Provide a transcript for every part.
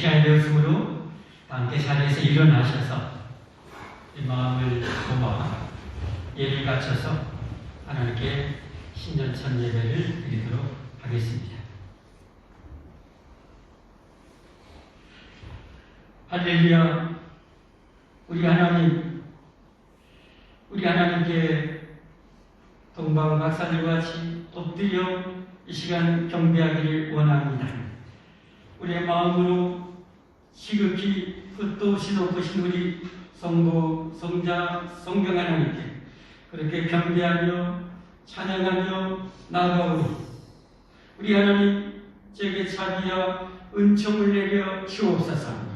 시간이 되었으므로 함께 자리에서 일어나셔서 이 마음을 모아 예를 갖춰서 하나님께 신년천 예배를 드리도록 하겠습니다. 할렐루야. 우리 하나님께 동방 박사들과 같이 엎드려 이 시간 경배하기를 원합니다. 우리의 마음으로 시급히 끝도 높으신 우리 성부, 성자, 성경 하나님께 그렇게 경배하며 찬양하며 나아가오니 우리 하나님 제게 자비와 은총을 내려 주옵소서.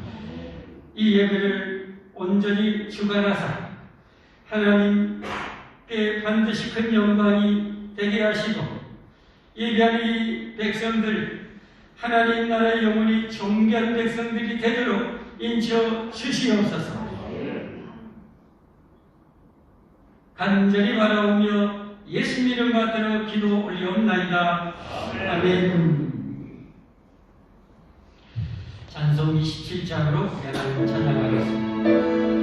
이 예배를 온전히 주관하사 하나님께 반드시 큰 영광이 되게 하시고 예배하는 이 백성들 하나님 나라의 영원히 존귀한 백성들이 되도록 인쳐 주시옵소서. 간절히 바라오며 예수님 이름 받들어 기도 올리옵나이다. 아멘. 찬송 27장으로 하나님을 찬양하겠습니다.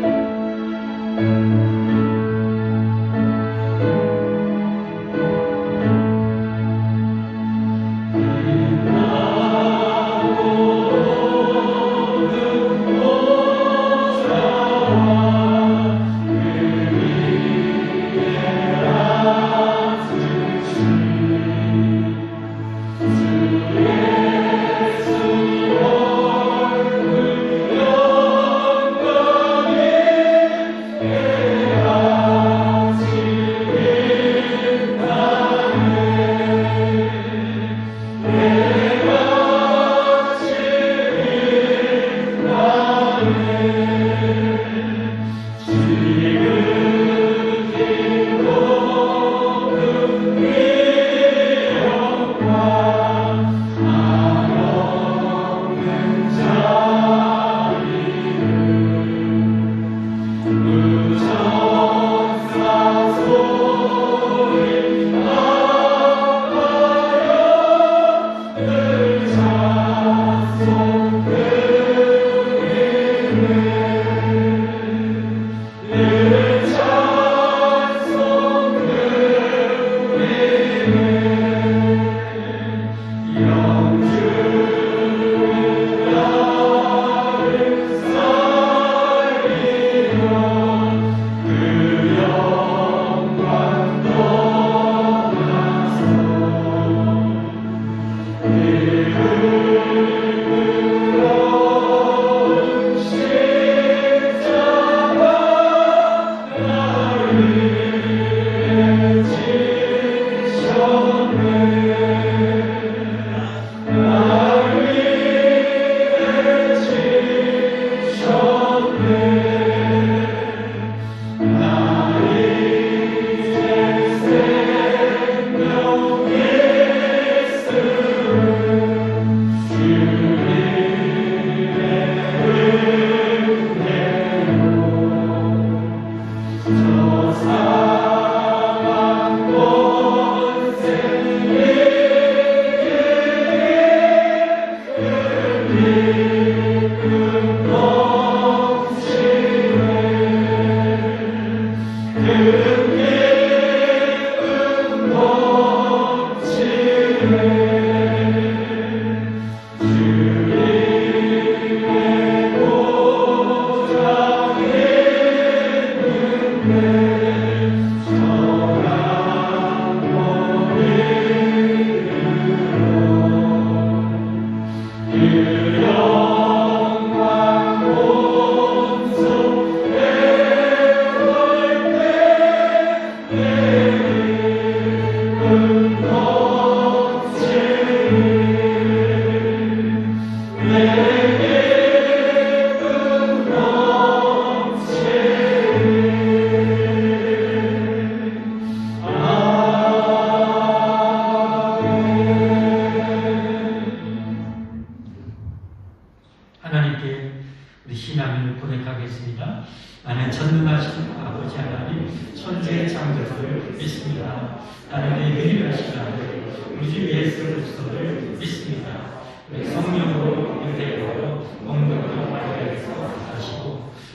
우리 주 예수 그리스도를 믿습니다. 성령으로 은혜로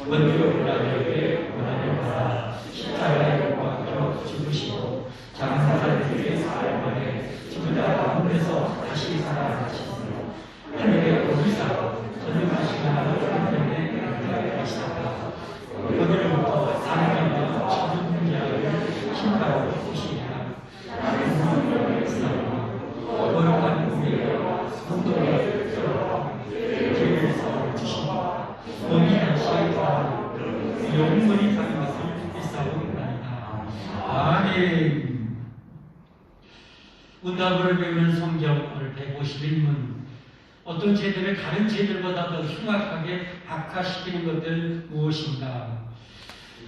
원주 나에게 원하는 바라 십자가에 못 박혀 죽으시고 장사살들의 사흘 만에 죽으다 가운데서 다시 살아나셨으며 하늘에 오르사 전능하신 하나님의 은혜에 계시다가 거기로부터 사람들과 죽은 자를 심판하러 오시리라. 하나님은 있사오니 거룩한 우리의 성도의 길을 세워주시고 너희 다시 영원히 사는 것을 있사옵나이다. 아멘. 문답을 배우는 성경 오늘 151문. 어떤 죄들을 다른 죄들보다 더 흉악하게 악화시키는 것들 무엇인가?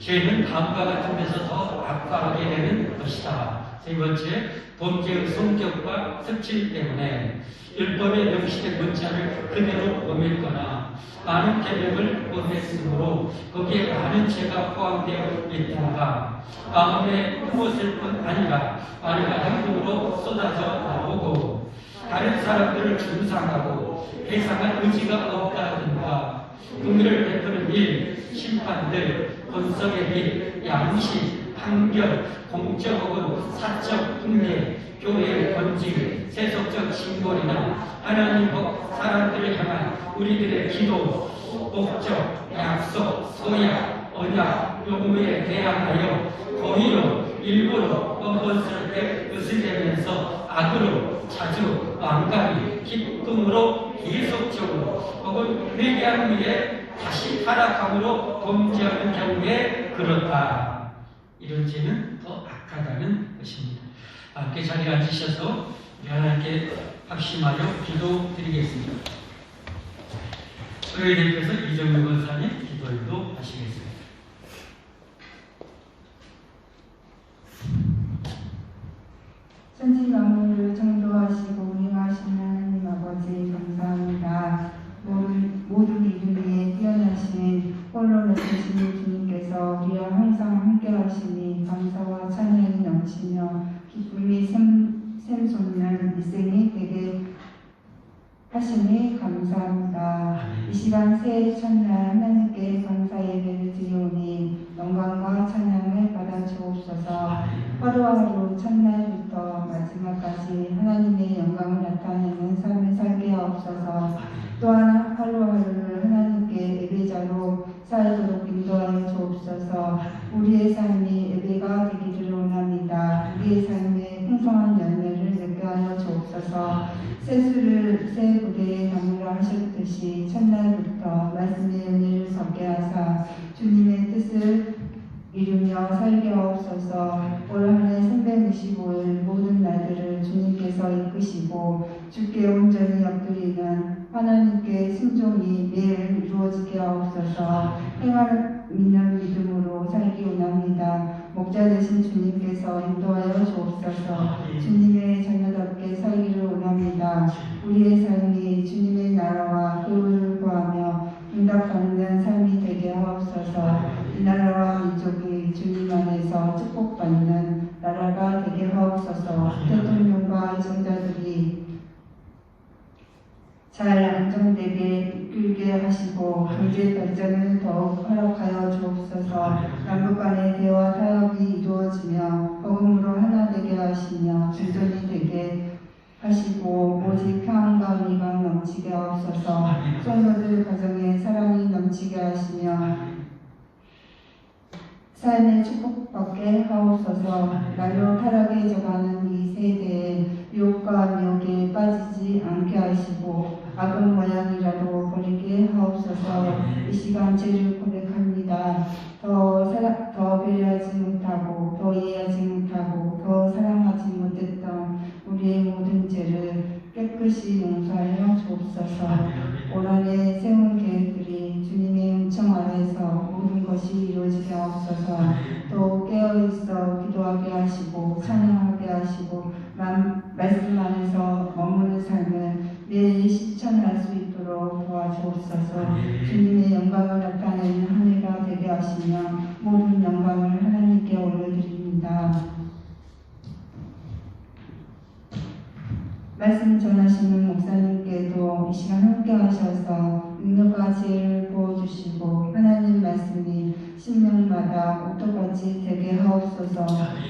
죄는 다음과 같은 데서 더 악화하게 되는 것이다. 세 번째, 범죄의 성격과 특질 때문에 율법의 명시된 문자를 그대로 범했거나 많은 계명을 범했으므로 거기에 많은 죄가 포함되어 있다가 마음에 품었을 뿐 아니라 말과 행동으로 쏟아져 나오고 다른 사람들을 중상하고 해상할 의지가 없다든가 긍휼을 베푸는 일, 심판들, 권성의 일, 양식, 판결, 공적 혹은 사적 훈계, 교회의 권징, 세속적 징벌이나 하나님 혹 사람들을 향한 우리들의 기도, 목적, 약속, 서약, 언약, 요구에 대항하여 거의로 일부러 뻔뻔스럽게 으스대면서 악으로 자주 망가리 기쁨으로 계속적으로 혹은 회개한 후에 다시 타락함으로 범죄하는 경우에 그렇다. 이런 죄는 더 악하다는 것입니다. 함께 자리에 앉으셔서 하나님께 합심하여 기도드리겠습니다. 저희 대표에서 이정규 권사님 기도도 하시겠습니다. 천지 만물을 창조하시고 운행하시는 하나님 아버지 감사합니다. 모든 이름에 뛰어나신 홀로 나타신 주님께서 우리와 항상 함께하시니 감사와 찬양이 넘치며 기쁨이 샘솟는 일생이 되게 하시니 감사합니다. 이 시간 새해 첫날 하나님께 감사 예배를 드리오니 영광과 찬양을 받아 주옵소서. 하루하루 첫날부터 마지막까지 하나님의 영광을 나타내는 삶을 살게 하옵소서. 또한 하루하루를 하나님께 예배자로 살도록 인도하여 주옵소서. 우리의 삶이 예배가 되기를 원합니다. 우리의 삶에 풍성한 열매를 맺게 하여 주옵소서. 세수를 새 부대에 담으라 하셨듯이 첫날부터 말씀의 은혜를 적게 하사 주님의 뜻을 이루며 살게 하옵소서. 올 한해 365일 모든 날들을 주님께서 이끄시고 주께 온전히 엎드리는 하나님께 순종이 매일 이루어지게 하옵소서. 행할 믿는 믿음으로 살기 원합니다. 목자 되신 주님께서 인도하여 주옵소서. 주님의 자녀답게 살기를 원합니다. 우리의 삶이 주님의 나라와 교훈을 구하며 응답받는 삶이 되게 하옵소서. 이 나라와 민족이 주님 안에서 축복받는 나라가 되게 하옵소서. 대통령과 정자들이 잘 안정되게 이끌게 하시고 경제 발전을 더욱 허락하여 주옵소서. 남북 간의 대화 타협이 이루어지며 복음으로 하나 되게 하시며 진전이 되게 하시고 오직 평안과 의가 넘치게 하옵소서. 성도들 가정에 사랑이 넘치게 하시며 삶의 축복받게 하옵소서. 날로 타락에 져가는 이 세대에 유혹과 미혹에 빠지지 않게 하시고 악은 모양이라도 버리게 하옵소서. 이 시간 죄를 고백합니다. 더 배려하지 못하고 더 이해하지 못하고 더 사랑하지 못했던 우리의 모든 죄를 깨끗이 용서하여 주옵소서. 올 한해 세운 계획들이 주님의 은총 아래에서 모든 것이 이루어지게 하옵소서. 또 깨어있어 기도하게 하시고 찬양하게 하시고 말씀 안에서 머무는 삶을 매일 실천할 수 있도록 도와주옵소서. 주님의 영광을 나타내는 한 해가 되게 하시며 모든 영광을 하나님께 올려드립니다. 말씀 전하시는 목사님께도 이 시간 함께 하셔서 능력과 지혜를 부어주시고 하나님 말씀 같이 되게 하옵소서.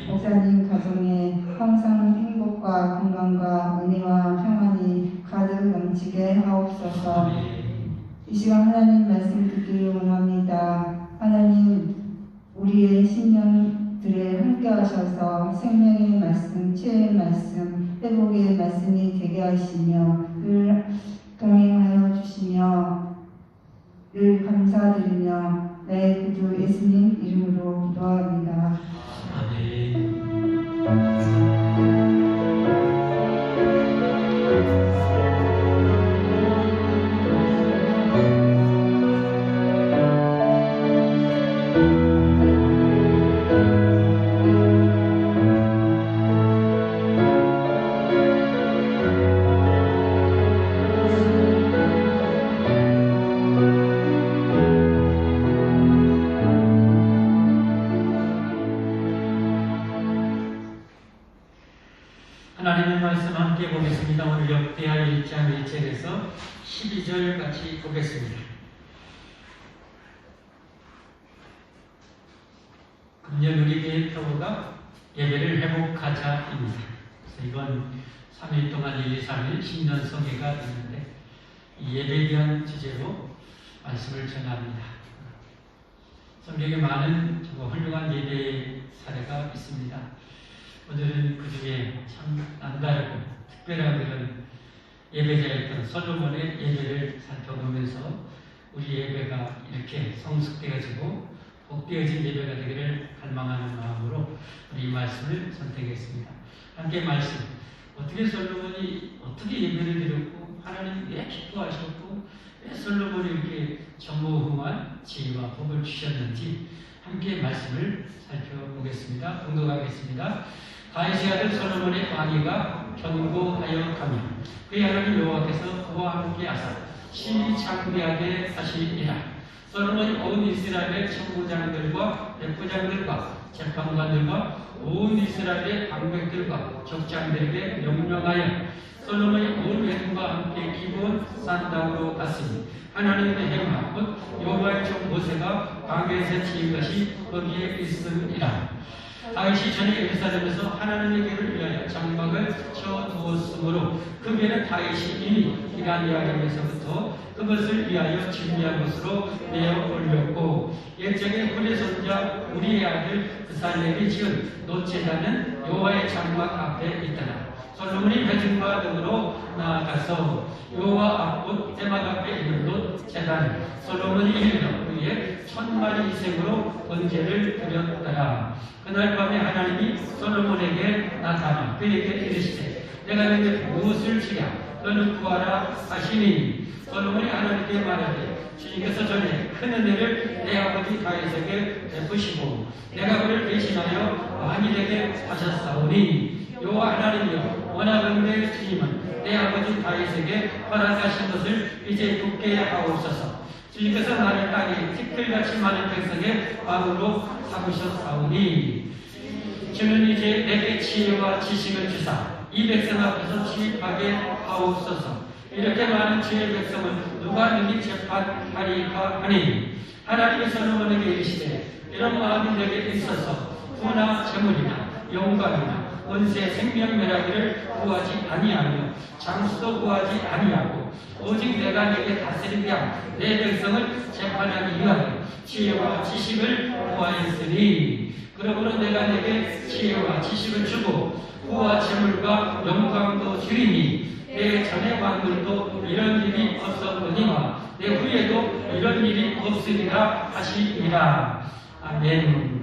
목사님 가정에 항상 행복과 건강과 은혜와 평안이 가득 넘치게 하옵소서. 이 시간 하나님 말씀 듣기를 원합니다. 하나님 우리의 신령들에 함께 하셔서 생명의 말씀, 치유의 말씀, 회복의 말씀이 되게 하시며 늘 동행하여 주시며 늘 감사드리며 내 구주 예수님 이름으로 기도합니다. 아멘. 하나님의 말씀 함께 보겠습니다. 오늘 역대하 1장 1절에서 12절 같이 보겠습니다. 금년 우리 교회 표어가 예배를 회복하자입니다. 그래서 이건 3일 동안 1, 2, 3일 신년 성회가 있는데 이 예배에 대한 주제로 말씀을 전합니다. 성경에 많은 정말 훌륭한 예배 사례가 있습니다. 오늘은 그 중에 참 남다르고 특별한 그런 예배자였던 솔로몬의 예배를 살펴보면서 우리 예배가 이렇게 성숙되어지고 복되어진 예배가 되기를 갈망하는 마음으로 우리 이 말씀을 선택했습니다. 함께 말씀, 어떻게 솔로몬이 어떻게 예배를 드렸고 하나님 왜 기뻐하셨고 왜 솔로몬이 이렇게 전무후무한 지혜와 복을 주셨는지 함께 말씀을 살펴보겠습니다. 공독하겠습니다. 다윗의 아들 솔로몬의 왕위가 견고하여 가며 그의 하나님 여호와께서 그와 함께 하사 심히 창대하게 하시니라. 솔로몬이 온 이스라엘의 천부장들과 백부장들과 재판관들과 온 이스라엘의 방백들과 족장들에게 명령하여 솔로몬이 온 회중과 함께 기브온 산당으로 갔으니 하나님의 행하 곧 여호와의 종 모세가 광야에서 지은 것이 거기에 있음이라. 다윗이 전에 예루살렘에서 하나님의 위하여 장막을 쳐두었으므로 그 배는 다윗이 이미 기라니아림에서부터 그것을 위하여 준비한 것으로 내어 올렸고 옛적에 후레 손자 우리의 아들 그살렘이 지은 놋제단은 여호와의 장막 앞에 있더라. 솔로몬이 회중과 등으로 나아가서 여호와 앞옷 대막 앞에 있는 놋제단을 솔로몬이 일러 그의 1000마리 이생으로 번제를 드렸더라. 그날 밤에 하나님이 솔로몬에게 나타나 그에게 이르시되 내가 너에게 무엇을 주랴 너는 구하라 하시니 솔로몬이 하나님께 말하되 주님께서 전에 큰 은혜를 내 아버지 다윗에게 베푸시고 내가 그를 대신하여 왕이 되게 하셨사오니 여호와 하나님이여 원하건대 주님은 내 아버지 다윗에게 허락하신 것을 이제 굳게 하옵소서. 주님께서 나를 땅에 티끌같이 많은 백성의 왕으로 삼으셨사오니 주는 이제 내게 지혜와 지식을 주사 이 백성 앞에서 취입하게 하옵소서. 이렇게 많은 주의 백성은 누가 능히 재판하리까 하니 하나님의 솔로몬에게 이르시되 이런 마음이 내게 있어서 부나 재물이나 영광이나 원세 생명멸하기를 구하지 아니하며 장수도 구하지 아니하고 오직 내가 내게 다스리며 내 백성을 재판하기 위하여 지혜와 지식을 구하였으니 그러므로 내가 내게 지혜와 지식을 주고 부와 재물과 영광도 주리니 내 전의 왕들도 이런 일이 없었거니와 내 후에도 이런 일이 없으리라 하시니라. 아멘.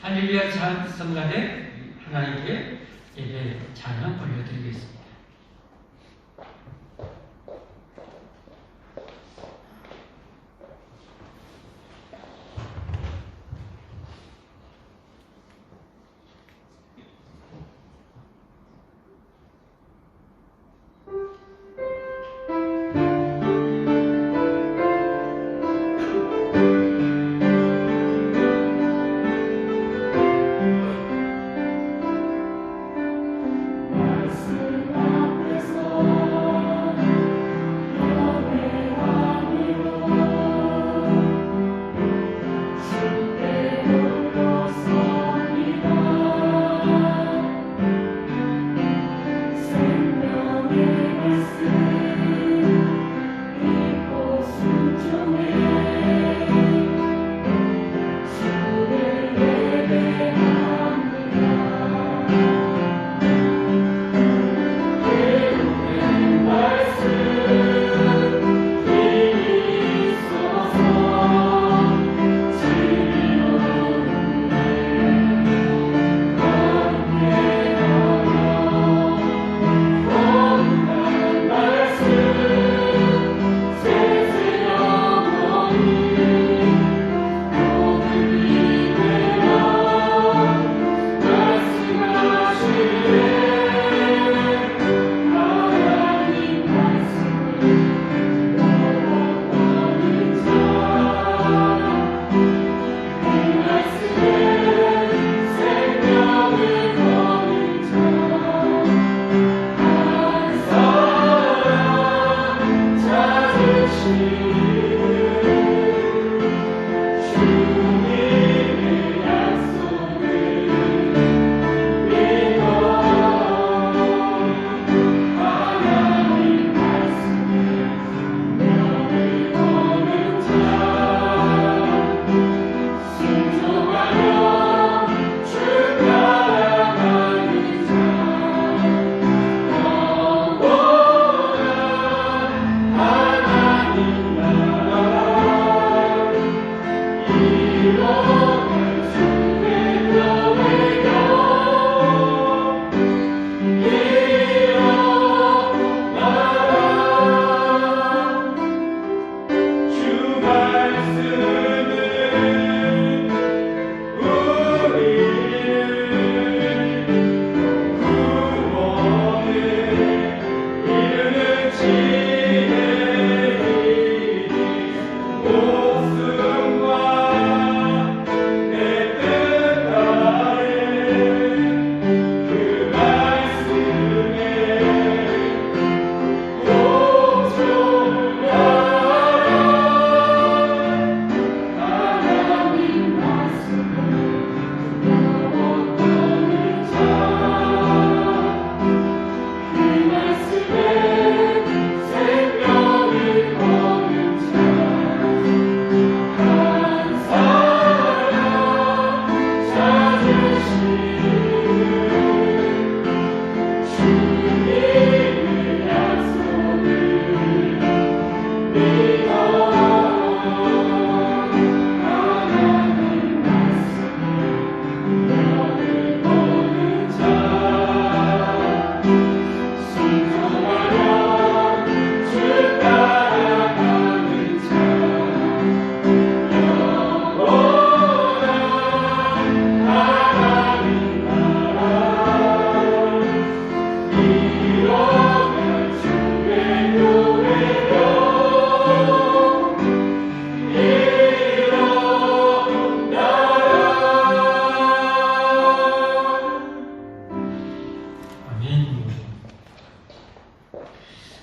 할렐루야 찬송가대 하나님께 예배 찬양 올려드리겠습니다. 말씀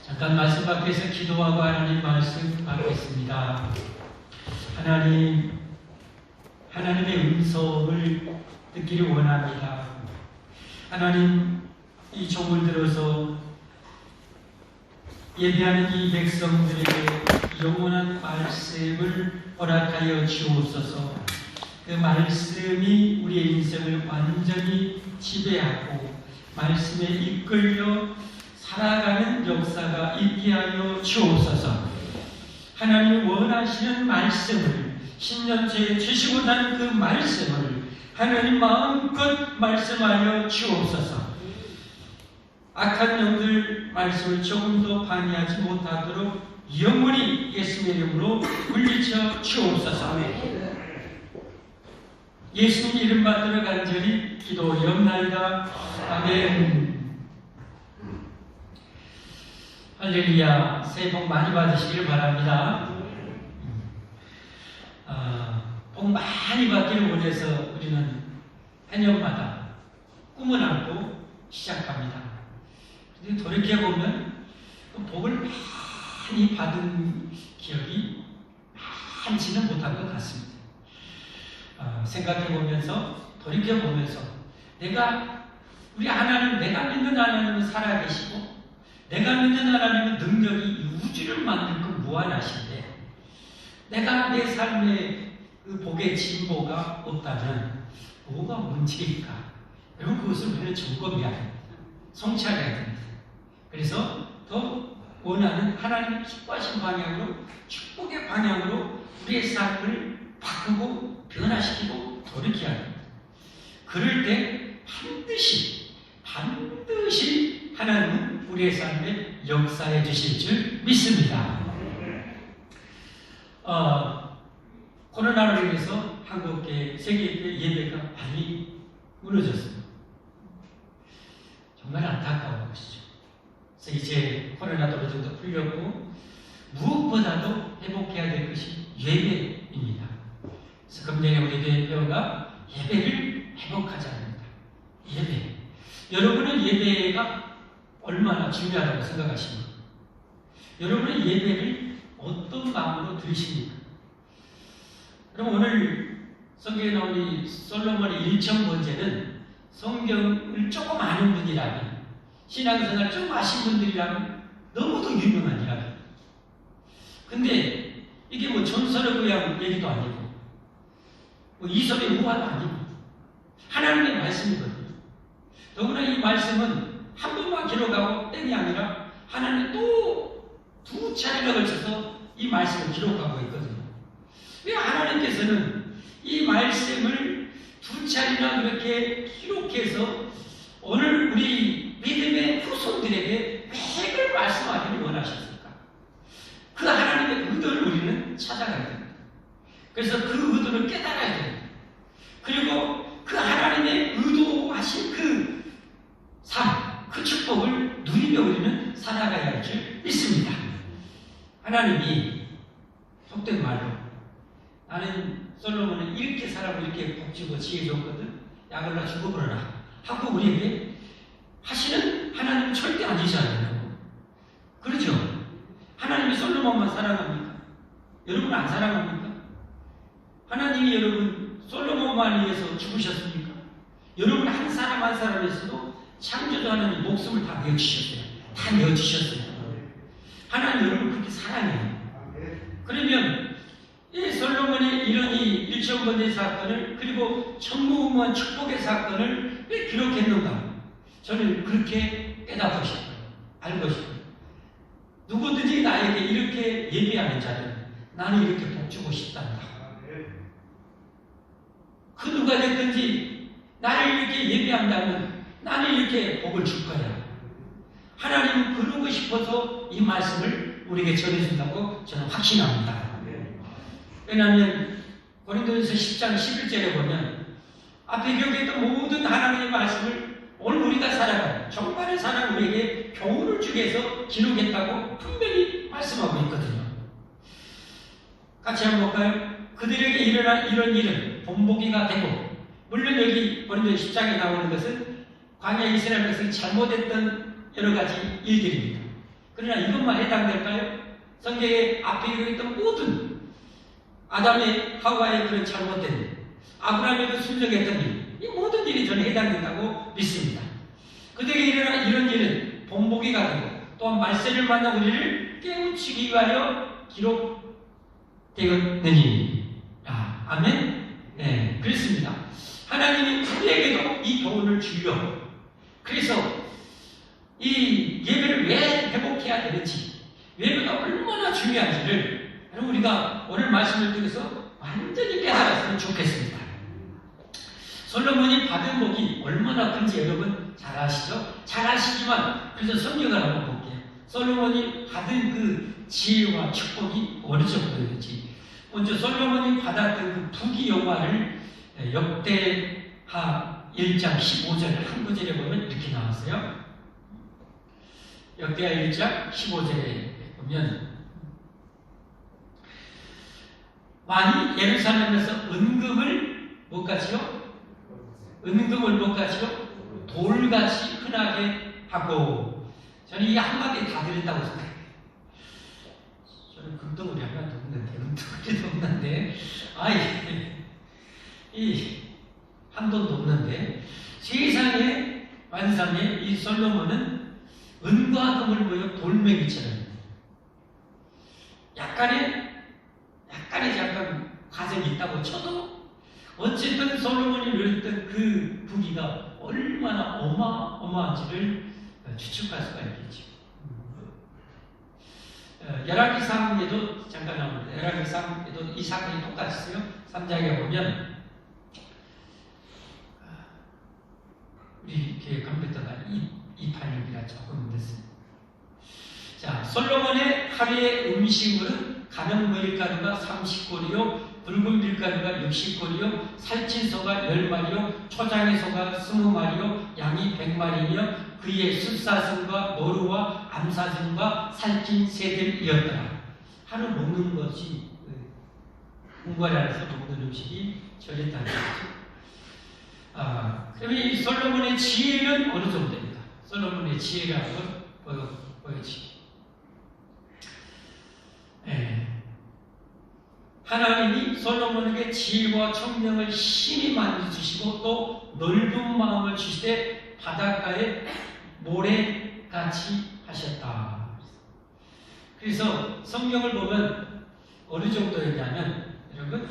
잠깐 말씀 밖에서 기도하고 하나님 말씀 받겠습니다. 하나님, 하나님의 음성을 듣기를 원합니다. 하나님, 이 종을 들어서 예배하는 이 백성들에게 영원한 말씀을 허락하여 주옵소서. 그 말씀이 우리의 인생을 완전히 지배하고 말씀에 이끌려 살아가는 역사가 있게 하여 주옵소서. 하나님 원하시는 말씀을 10년째 주시고 난 그 말씀을 하나님 마음껏 말씀하여 주옵소서. 악한 영들 말씀을 조금도 방해하지 못하도록 영원히 예수님의 이름으로 물리쳐 주옵소서. 예수님 이름 받들어 간절히 기도하옵나이다. 아멘. 할렐루야. 새해 복 많이 받으시길 바랍니다. 복 많이 받기를 원해서 우리는 해년마다 꿈을 안고 시작합니다. 근데 돌이켜보면 복을 많이 받은 기억이 많지는 못한 것 같습니다. 생각해보면서, 돌이켜보면서 우리 하나님, 내가 믿는 하나님은 살아계시고 내가 믿는 하나님은 능력이 우주를 만들 그 무한하신데 내가 내 삶에 그 복의 진보가 없다면 뭐가 문제일까? 그리고 그것을 우리는 점검해야 됩니다. 성찰해야 됩니다. 그래서 더 원하는 하나님의 기뻐하신 방향으로, 축복의 방향으로 우리의 삶을 바꾸고 변화시키고 돌이켜야 합니다. 그럴 때 반드시 하나님은 우리의 삶에 역사해 주실 줄 믿습니다. 코로나로 인해서 한국계, 세계계 예배가 많이 무너졌습니다. 정말 안타까운 것이죠. 그래서 이제 코로나도 어느 정도 풀렸고 무엇보다도 회복해야 될 것이 예배입니다. 그래서 금년에 우리 대표가 예배를 회복하자 합니다. 예배. 여러분은 예배가 얼마나 중요하다고 생각하십니까? 여러분은 예배를 어떤 마음으로 들으십니까? 그럼 오늘 성경에 나온 이 솔로몬의 일천번제는 성경을 조금 아는 분이라면, 신앙생활 좀 아신 분들이라면 너무도 유명한 이야기입니다. 근데 이게 뭐 전설의 고향 얘기도 아니고 뭐 이솝의 우화도 아니고 하나님의 말씀이거든요. 더구나 이 말씀은 한 번만 기록하고 땡이 아니라 하나님 또 두 차례나 걸쳐서 이 말씀을 기록하고 있거든요. 왜 하나님께서는 이 말씀을 두 차례나 그렇게 기록해서 오늘 우리 믿음의 후손들에게 매일 말씀하기를 원하셨을까? 그 하나님의 의도를 우리는 찾아가야 됩니다. 그래서 그 의도를 깨달아야 됩니다. 그리고 그 하나님의 의도하신 그 삶, 그 축복을 누리며 우리는 살아가야 할 줄 믿습니다. 하나님이 속된 말로 나는 솔로몬은 이렇게 살아고 이렇게 복주고 지혜 줬거든. 약을라 죽어버려라 하고 우리에게 하시는 하나님 절대 아니지 않나요? 그렇죠? 하나님이 솔로몬만 사랑합니까? 여러분 안 사랑합니까? 하나님이 여러분 솔로몬만 위해서 죽으셨습니까? 여러분 한 사람 한 사람에서도 창조주 하나님 목숨을 다 내어주셨어요. 다 내어주셨어요. 하나님 여러분 그렇게 사랑해요. 그러면 이 솔로몬의 이런 이 일천번제 사건을 그리고 천무무한 축복의 사건을 왜 기록했는가? 저는 그렇게 깨닫고 싶어요. 알고 싶어요. 누구든지 나에게 이렇게 예배하는 자는 나는 이렇게 복주고 싶단다. 그 누가 됐든지 나를 이렇게 예배한다면 나는 이렇게 복을 줄 거야. 하나님은 그러고 싶어서 이 말씀을 우리에게 전해준다고 저는 확신합니다. 왜냐하면 고린도전서 10장 11절에 보면 앞에 기록했던 모든 하나님의 말씀을 오늘 우리가 살아가는 정말의 사랑 우리에게 교훈을 주기 위해서 기록했다고 분명히 말씀하고 있거든요. 같이 한번 볼까요? 그들에게 일어난 이런 일은 본보기가 되고, 물론 여기 고린도전서 10장에 나오는 것은 광야 이스라엘 백성이 잘못했던 여러 가지 일들입니다. 그러나 이것만 해당될까요? 성경에 앞에 기록했던 모든 아담의 하와의 그런 잘못된 일, 아브라함의 그 순종했던 일, 이 모든 일이 저는 해당된다고 믿습니다. 그들에게 일어난 이런 일은 본보기가 되고 또한 말세를 만나 우리를 깨우치기 위하여 기록되었느니. 아멘? 네, 그렇습니다. 하나님이 우리에게도 이 교훈을 주려. 그래서 이 예배를 왜 회복해야 되는지, 예배가 얼마나 중요한지를 우리가 오늘 말씀을 통해서 완전히 깨달았으면 좋겠습니다. 솔로몬이 받은 복이 얼마나 큰지 여러분 잘 아시죠? 잘 아시지만 그래서 성경을 한번 볼게요. 솔로몬이 받은 그 지혜와 축복이 어느 정도였는지. 먼저 솔로몬이 받았던 그 부귀 영화를 역대하 1장 15절 한 구절에 보면 이렇게 나왔어요. 역대하 1장 15절에 보면 만일 예루살렘에서 은금을 못 가지요? 은금을 못 가지요? 돌같이 흔하게 하고. 저는 이 한마디에 다 들었다고 생각해요. 저는 금덩어리 하나도 없는데, 금덩어리도 없는데, 이 한돈도 없는데, 세상의 완상에 이 솔로몬은 은과 금을 모여 돌멩이처럼 약간 과정이 있다고 쳐도 어쨌든 솔로몬이 누렸던 그 부귀가 얼마나 어마어마한지를 추측할 수가 있겠죠. 열왕기상에도 잠깐 나옵니다. 열왕기상에도 이 사건이 똑같았어요. 3장에 보면 우리 교회 컴퓨터가 286이라 조금 됐습니다. 자, 솔로몬의 하루의 음식물은 가는 밀가루가 30고리요, 붉은 밀가루가 60고리요, 살찐 소가 10마리요, 초장의 소가 20마리요, 양이 100마리며 그의 숫사슴과 노루와 암사슴과 살찐 새들이었더라. 하루 먹는 것이 공부하지 않아서 먹는 음식이 저랬다는 거죠. 그러면 이 솔로몬의 지혜는 어느 정도입니까? 솔로몬의 지혜라는 건 보여지기. 하나님이 솔로몬에게 지혜와 총명을 심히 많이 주시고 또 넓은 마음을 주시되 바닷가에 모래같이 하셨다. 그래서 성경을 보면 어느 정도였냐면, 여러분,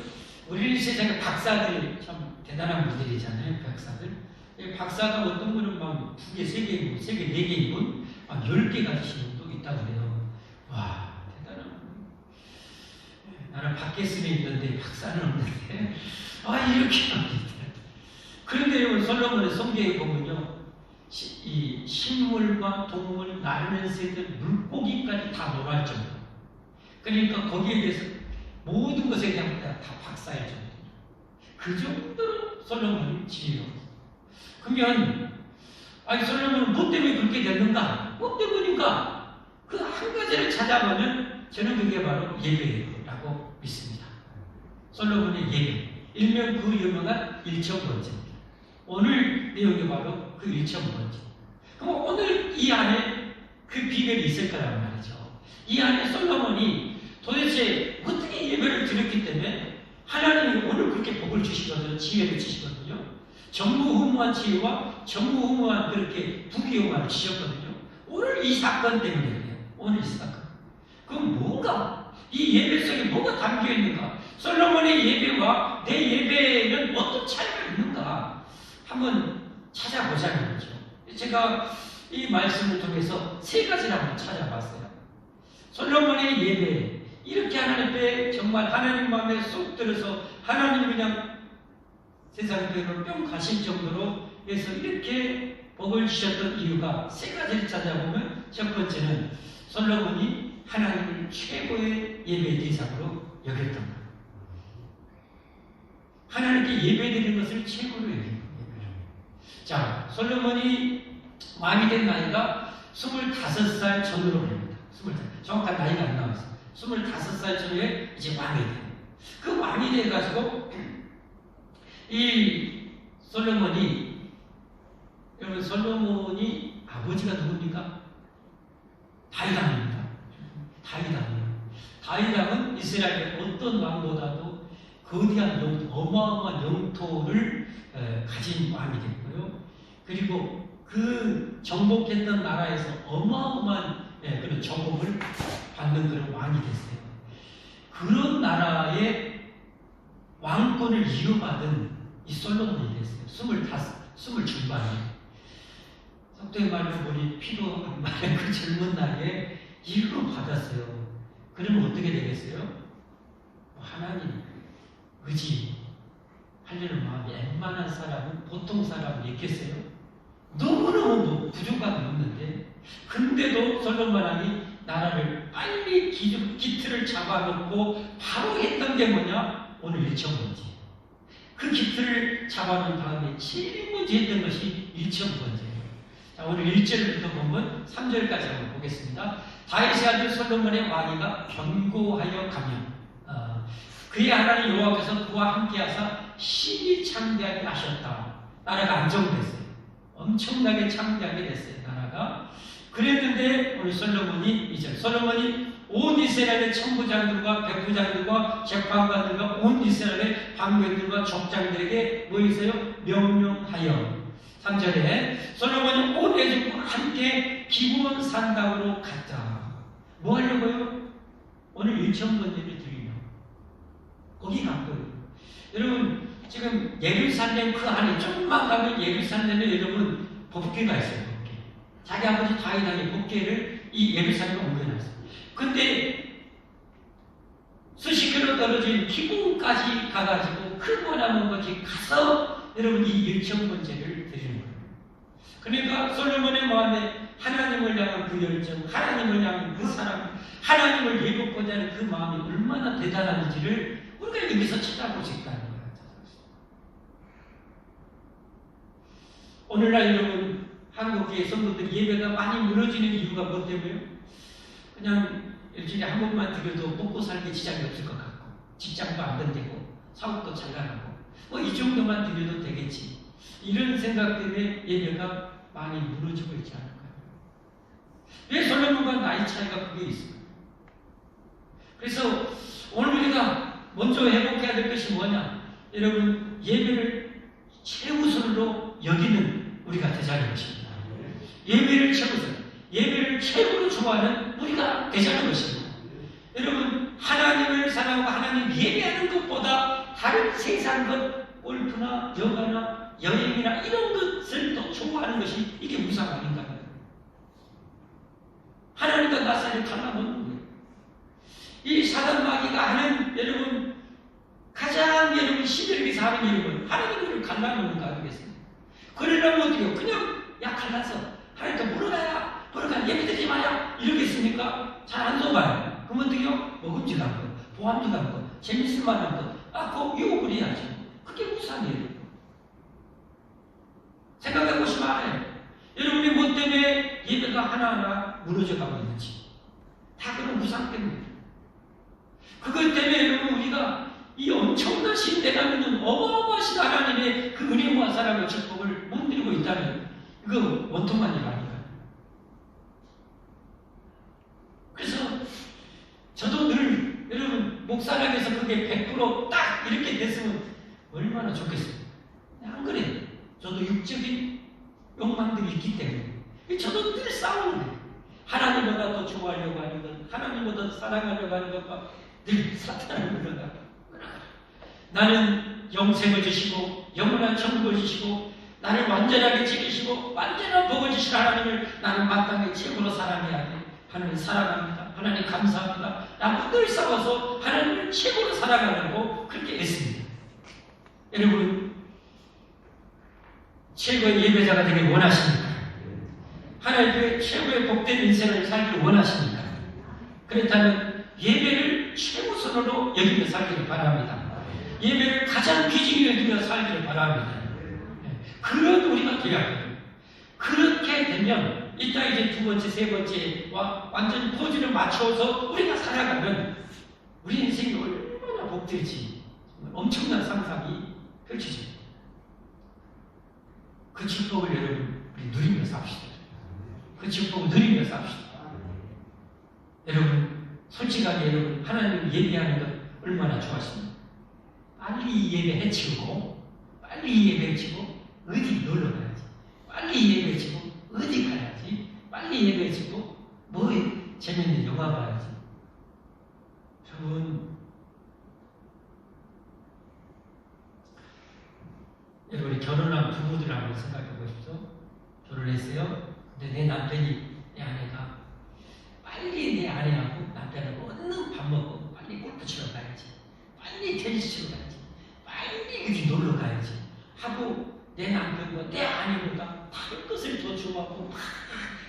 우리 세상에 박사들이 참 대단한 분들이잖아요. 박사가 어떤 분은 막 2개, 3개, 4개 분, 막 10개 가지신 분도 있다고 그래요. 와, 대단한 분. 나는 박계순에 있는데 박사는 없는데, 이렇게 합니다. 그런데 여러분, 솔로몬의 성경에 보면요, 이 식물과 동물, 나르는 새들, 물고기까지 다 놀할 정도. 그러니까 거기에 대해서 모든 것에 대한 다 박사일 정도. 그 정도로 솔로몬이 지혜로웠어요. 그러면 솔로몬은 뭐 때문에 그렇게 됐는가? 뭐 때문인가? 그 한 가지를 찾아보면 저는 그게 바로 예배라고 믿습니다. 솔로몬의 예배. 일명 그 유명한 일천번제입니다. 오늘 내용이 바로 그 일천번제. 그럼 오늘 이 안에 그 비결이 있을 거란 말이죠. 이 안에 솔로몬이 도대체 어떻게 예배를 드렸기 때문에 하나님이 오늘 그렇게 복을 주시거든요. 지혜를 주시거든요. 전무후무한 지혜와 전무후무한 그렇게 부귀영화를 주셨거든요. 오늘 이 사건 때문에 그래요. 오늘 이 사건. 그럼 뭔가? 이 예배 속에 뭐가 담겨 있는가? 솔로몬의 예배와 내 예배는 어떤 차이가 있는가? 한번 찾아보자는 거죠. 제가 이 말씀을 통해서 3가지를 한번 찾아봤어요. 솔로몬의 예배, 이렇게 하나님 앞에 정말 하나님 마음에 쏙 들어서 하나님 그냥 세상 교회로 뿅 가실 정도로 해서 이렇게 복을 주셨던 이유가 3가지를 찾아보면, 첫 번째는 솔로몬이 하나님을 최고의 예배 대상으로 여겼던 거예요. 하나님께 예배드리는 것을 최고로 여긴 거예요. 자, 솔로몬이 왕이 된 나이가 25살 전후로 됩니다. 25살. 정확한 나이가 안 나왔어요. 25살 전후에 이제 왕이 돼요. 그 왕이 돼가지고 이 솔로몬이, 여러분, 솔로몬이 아버지가 누굽니까? 다윗왕입니다. 다윗왕이에요. 다윗왕은 이스라엘의 어떤 왕보다도 거대한 영토, 어마어마한 영토를 가진 왕이 됐고요. 그리고 그 정복했던 나라에서 어마어마한 그런 정복을 받는 그런 왕이 됐어요. 그런 나라의 왕권을 이어받은 이 솔로몬이 됐어요. 20 중반에. 속도의 말로 보니 피도 안 마른 그 젊은 나이에 이걸 받았어요. 그러면 어떻게 되겠어요? 하나님 의지 하려는 마음이 웬만한 사람은, 보통 사람은 있겠어요? 너무너무 부족함이 없는데, 근데도 솔로몬 왕이 나라를 빨리 기틀을 잡아놓고 바로 했던 게 뭐냐? 오늘 일천번제. 그 기틀을 잡아놓은 다음에 제일 먼저 했던 것이 일천번제예요. 자, 오늘 1절부터 보면 3절까지 한번 보겠습니다. 다윗의 아들 솔로몬의 왕위가 견고하여 가며 그의 하나님 여호와께서 그와 함께하사 심히 창대하게 하셨다. 나라가 안정됐어요. 엄청나게 창대하게 됐어요. 나라가. 그랬는데 우리 솔로몬이 이제 온 이스라엘의 천부장들과 백부장들과 재판관들과 온 이스라엘의 방백들과 족장들에게 뭐 있어요? 명령하여 3절에 솔로몬이 온 애국과 함께 기브온 산당으로 갔다. 뭐 하려고요? 오늘 1천번제를 드리며 거기 간 거예요. 여러분, 지금 예루살렘 그 안에 조금만 가면 예루살렘에 여러분 법궤가 있어요. 법궤. 자기 아버지 다윗 왕의 법궤를 이 예루살렘에 옮겨놨어요. 근데 수십 킬로 떨어진 기브온까지 가가지고 그 원하는 것이 가서 여러분 이 1천번제를 드리는 거예요. 그러니까 솔로몬의 마음에 하나님을 향한 그 열정, 하나님을 향한 그 사랑, 하나님을 예복하자 하는 그 마음이 얼마나 대단한지를 우리가 여기서 찾아볼 수 있다는 거예요. 오늘날 여러분 한국의 성도들 예배가 많이 무너지는 이유가 뭐 때문에요? 그냥 일주일에 한 번만 드려도 먹고 살기 지장이 없을 것 같고, 직장도 안정되고 사업도 잘 나가고 뭐 이 정도만 드려도 되겠지, 이런 생각 때문에 예배가 많이 무너지고 있지 않을까요? 왜 솔로몬과 나이 차이가 그게 있습니까? 그래서 오늘 우리가 먼저 회복해야 될 것이 뭐냐? 여러분, 예배를 최우선으로 여기는 우리가 되자는 것입니다. 예배를 최우선, 예배를 최고로 좋아하는 우리가 되자는 것입니다. 여러분, 하나님을 사랑하고 하나님 예배하는 것보다 다른 세상 것, 골프나 여가나 여행이나 이런 것을 더 좋아하는 것이 이게 무상 아닌가요? 하나님과 나 사이를 갈라놓는 거예요. 이 사단 마귀가 하는 여러분 가장 여러분 시들에서 하는 일은 하나님을 갈라놓는 거 아니겠습니까? 그러려면 어떻게 해요? 그냥 야 갈라서 하나님께 물어가야 예배드리지 마야 이러겠습니까? 잘 안 속아요. 그러면 어떻게 해요? 먹음직한 거, 보암직한 거, 재밌을 만한 거, 그거 유혹을 해야죠. 그게 무상이에요. 생각해보시면 알아요. 여러분이 뭐 때문에 예배가 하나하나 무너져가고 있는지 다 그런 무상 때문입니다. 그것 때문에 여러분 우리가 이 엄청난 신대가 있는 어마어마하신 하나님의 그 은혜와 사랑과 축복을 못 누리고 있다면 이거 원통한 일 아닌가요? 그래서 저도 늘 여러분 목사랑에서 그게 100% 이렇게 됐으면 얼마나 좋겠어요. 안 그래요. 저도 육적인 욕망들이 있기 때문에 저도 늘 싸우는데 하나님보다 더 좋아하려고 하는 것, 하나님보다 더 사랑하려고 하는 것과 늘 사탄을 물러가. 나는 영생을 주시고 영원한 천국을 주시고 나를 완전하게 지키시고 완전한 복을 주신 하나님을 나는 마땅히 최고로 사랑해야 돼. 하나님 사랑합니다. 하나님 감사합니다. 나는 늘 싸워서 하나님을 최고로 사랑하려고 그렇게 했습니다. 여러분 최고의 예배자가 되길 원하십니까? 하나님의 최고의 복된 인생을 살기를 원하십니까? 그렇다면 예배를 최우선으로 여기며 살기를 바랍니다. 예배를 가장 귀중히 여기며 살기를 바랍니다. 그런 우리가 되어야 해요. 그렇게 되면 이따 이제 두 번째, 세 번째와 완전히 포즈를 맞춰서 우리가 살아가면 우리 인생이 얼마나 복될지 엄청난 상상이 펼쳐집니다. 그 축복을 여러분 우리 누리며 삽시다. 그 축복을 누리며 삽시다. 여러분 솔직하게 여러분 하나님 예배하는 것 얼마나 좋아하십니까? 빨리 예배 해치우고 빨리 예배 해치고 어디 놀러 가야지. 빨리 예배 해치고 어디 가야지. 빨리 예배 해치고 뭐 재밌는 영화 봐야지. 여러분이 결혼한 부부들 한번 생각해 보십시오. 결혼했어요. 근데 내 남편이, 내 아내가 빨리 내 아내하고 남편하고 얼른 밥 먹고 빨리 골프 치러 가야지. 빨리 테니스 치러 가야지. 빨리 어디 놀러 가야지. 하고 내 남편과 내 아내보다 다른 것을 더 좋아하고 막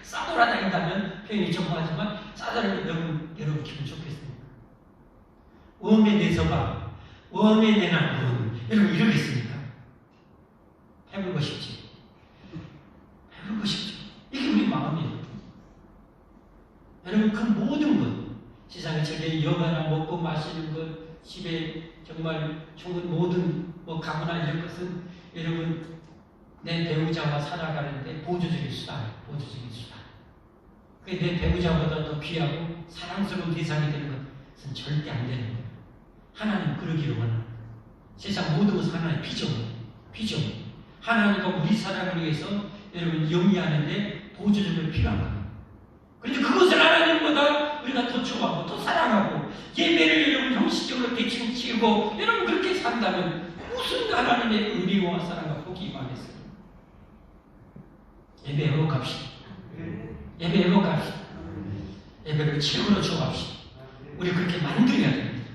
싸돌아다닌다면 표현이 정하지만 싸돌아다니면 여러분 기분 좋겠습니까? 웜에 내 서방, 웜에 내 남편 여러분 이러겠습니까? 해보고 싶지. 해보고 싶죠. 이게 우리 마음이에요. 여러분 그 모든 것 세상에 저게 여가나 먹고 마시는 것 집에 정말 좋은 모든 뭐 가구나 이런 것은 여러분 내 배우자와 살아가는데 보조적인 수단이에요. 보조적인 수단. 내 배우자보다 더 귀하고 사랑스러운 대상이 되는 것은 절대 안 되는 거예요. 하나님 그러기를 원합니다. 세상 모든 것은 하나님의 비전. 하나님과 우리 사랑을 위해서 여러분 영위하는데 보조적으로 필요한 거예요. 그런데 그것을 하나님보다 우리가 더 좋아하고 더 사랑하고 예배를 여러분 형식적으로 대충 치우고 여러분 그렇게 산다면 무슨 하나님의 은혜와 사랑과 복이 임하겠어요? 예배 회복합시다. 예배 회복합시다. 예배를 최고로 좋아합시다. 우리 그렇게 만들어야 됩니다.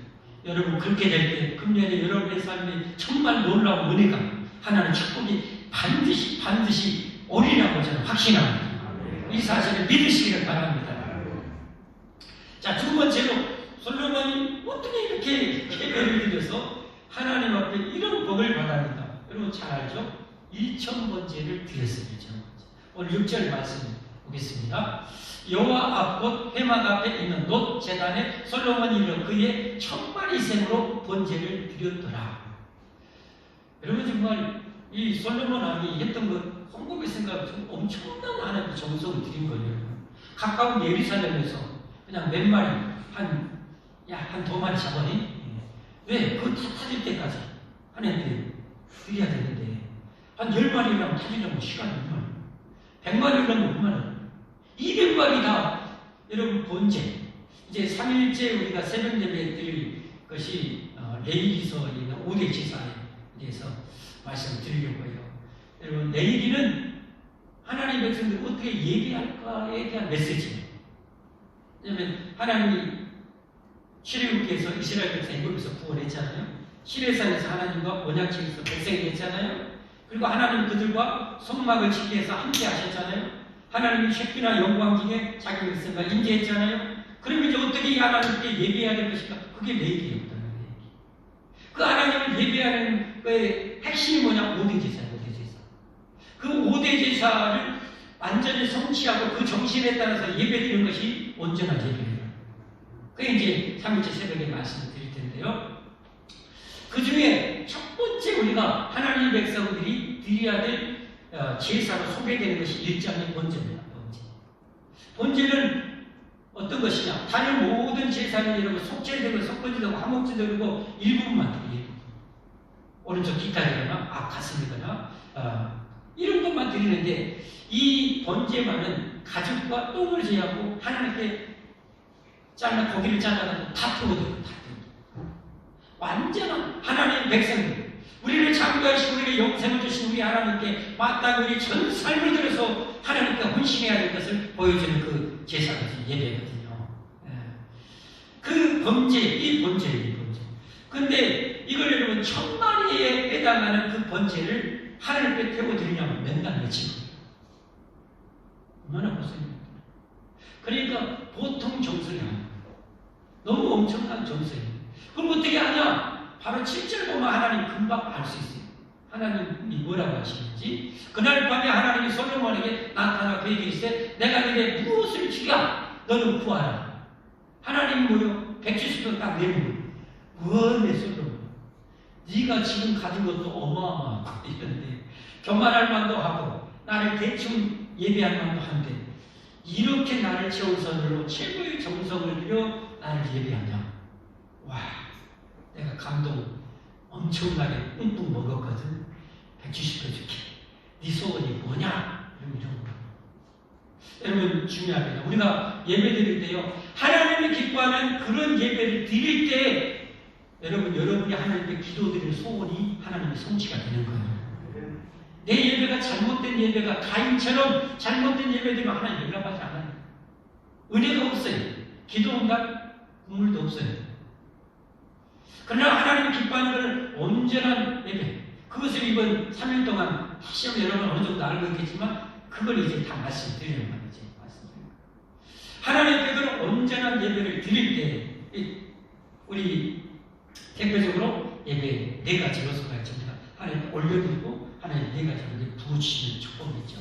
여러분 그렇게 될 때 금년에 여러분의 삶에 정말 놀라운 은혜가 하나님 축복이 반드시 오리라고 저는 확신합니다. 이 사실을 믿으시기를 바랍니다. 자, 두 번째로 솔로몬이 어떻게 이렇게 예배를 드려서 하나님 앞에 이런 복을 받았는가? 여러분 잘 알죠? 1,000번째를 드렸습니다. 1,000번째. 오늘 6절 말씀 보겠습니다. 여호와 앞 곧 회막 앞에 있는 놋 제단에 솔로몬이 이르러 그의 1000마리 셈으로 번제를 드렸더라. 여러분 정말 이 솔로몬 왕이 했던 것 성공의 생각 엄청난 하나님의 정성을 드린 거예요. 가까운 예루살렘에서 그냥 몇 마리 한 2마리 잡아니 왜? 그거 다 타질 때까지 하나님께 드려야 되는데 한 10마리라면 타지려면 시간이 얼마나 100마리라면 얼마나 200마리 다 여러분 번제 이제 3일째 우리가 새벽 예배 드릴 것이 레위기서의 5대 제사에 대해서 말씀을 드리려고 해요. 여러분 레위기는 하나님의 백성들이 어떻게 예배할까에 대한 메시지예요. 왜냐하면 하나님이 출애굽기에서 이스라엘 백성이 애굽에서 구원했잖아요. 시내산에서 하나님과 언약궤에서 백성이 됐잖아요. 그리고 하나님 그들과 성막을 짓게 해서 함께 하셨잖아요. 하나님이 셰피나 영광 중에 자기 백성과 임재했잖아요. 그러면 이제 어떻게 하나님께 예배해야 될 것인가? 그게 레위기였다는 거예요. 그 하나님을 예배하는 거의 핵심이 뭐냐? 5대 제사예요. 5대 제사. 그 5대 제사를 완전히 성취하고 그 정신에 따라서 예배드리는 것이 온전한 예배예요. 그게 이제 3일째 새벽에 말씀을 드릴 텐데요. 그 중에 첫 번째 우리가 하나님의 백성들이 드려야 될 제사로 소개되는 것이 1장의 번제입니다. 번제는 어떤 것이냐? 다른 모든 제사는 여러분 속죄되고 속건지되고 화목제되고 일부분만 드려요. 오른쪽 뒷다리거나 가슴이거나 이런 것만 드리는데 이 번제만은 가죽과 똥을 제하고 하나님께 고기를 잘라가지고 다 태워드려요. 다 태워드려요. 완전한 하나님의 백성들 우리를 장구하시고 우리에게 영생을 주신 우리 하나님께 마땅히 우리 전 삶을 들여서 하나님께 헌신해야 될 것을 보여주는 그 제사가 예배거든요. 그 번제, 이 번제예요. 이 번제. 근데 이걸 여러분 1000마리에 해당하는 그 번제를 하나님께 태워드리냐면 맨날 며칠 얼마나 고생입니까? 그러니까 보통 정성이 아니에요. 너무 엄청난 정성이에요. 그럼 어떻게 하냐? 바로 7절 보면 하나님 금방 알 수 있어요. 하나님이 뭐라고 하시는지. 그날 밤에 하나님이 솔로몬에게 나타나 그에게 이르시되 내가 너에게 무엇을 주랴 너는 구하라. 하나님이 뭐요? 170도 딱 내밀어요. 무언의 솔로몬 네가 지금 가진 것도 어마어마하고 이런데 교만할 만도 하고 나를 대충 예배할 만도 한데 이렇게 나를 최우선으로 최고의 정성을 들여 나를 예배하냐. 와, 내가 감동 엄청나게 뿜뿜 먹었거든. 170도 줄게. 네 소원이 뭐냐? 이런 정도. 여러분 중요합니다. 우리가 예배 드릴 때요. 하나님이 기뻐하는 그런 예배를 드릴 때 여러분이 하나님께 기도드리는 소원이 하나님의 성취가 되는 거예요. 내 예배가 잘못된 예배가 가인처럼 잘못된 예배되면 하나님 연락하지 않아요. 은혜가 없어요. 기도응답 국물도 없어요. 그러나 하나님이 기뻐하는 것은 온전한 예배. 그것을 이번 3일 동안 다시 한번 여러분 어느 정도 알고 있겠지만 그걸 이제 다 말씀드리는 말이죠. 하나님께서는 온전한 예배를 드릴 때 우리 대표적으로 예배 4가지 요소가 있습니다. 하나님 올려드리고 하나님 4가지로 부어주시는 축복이 있죠.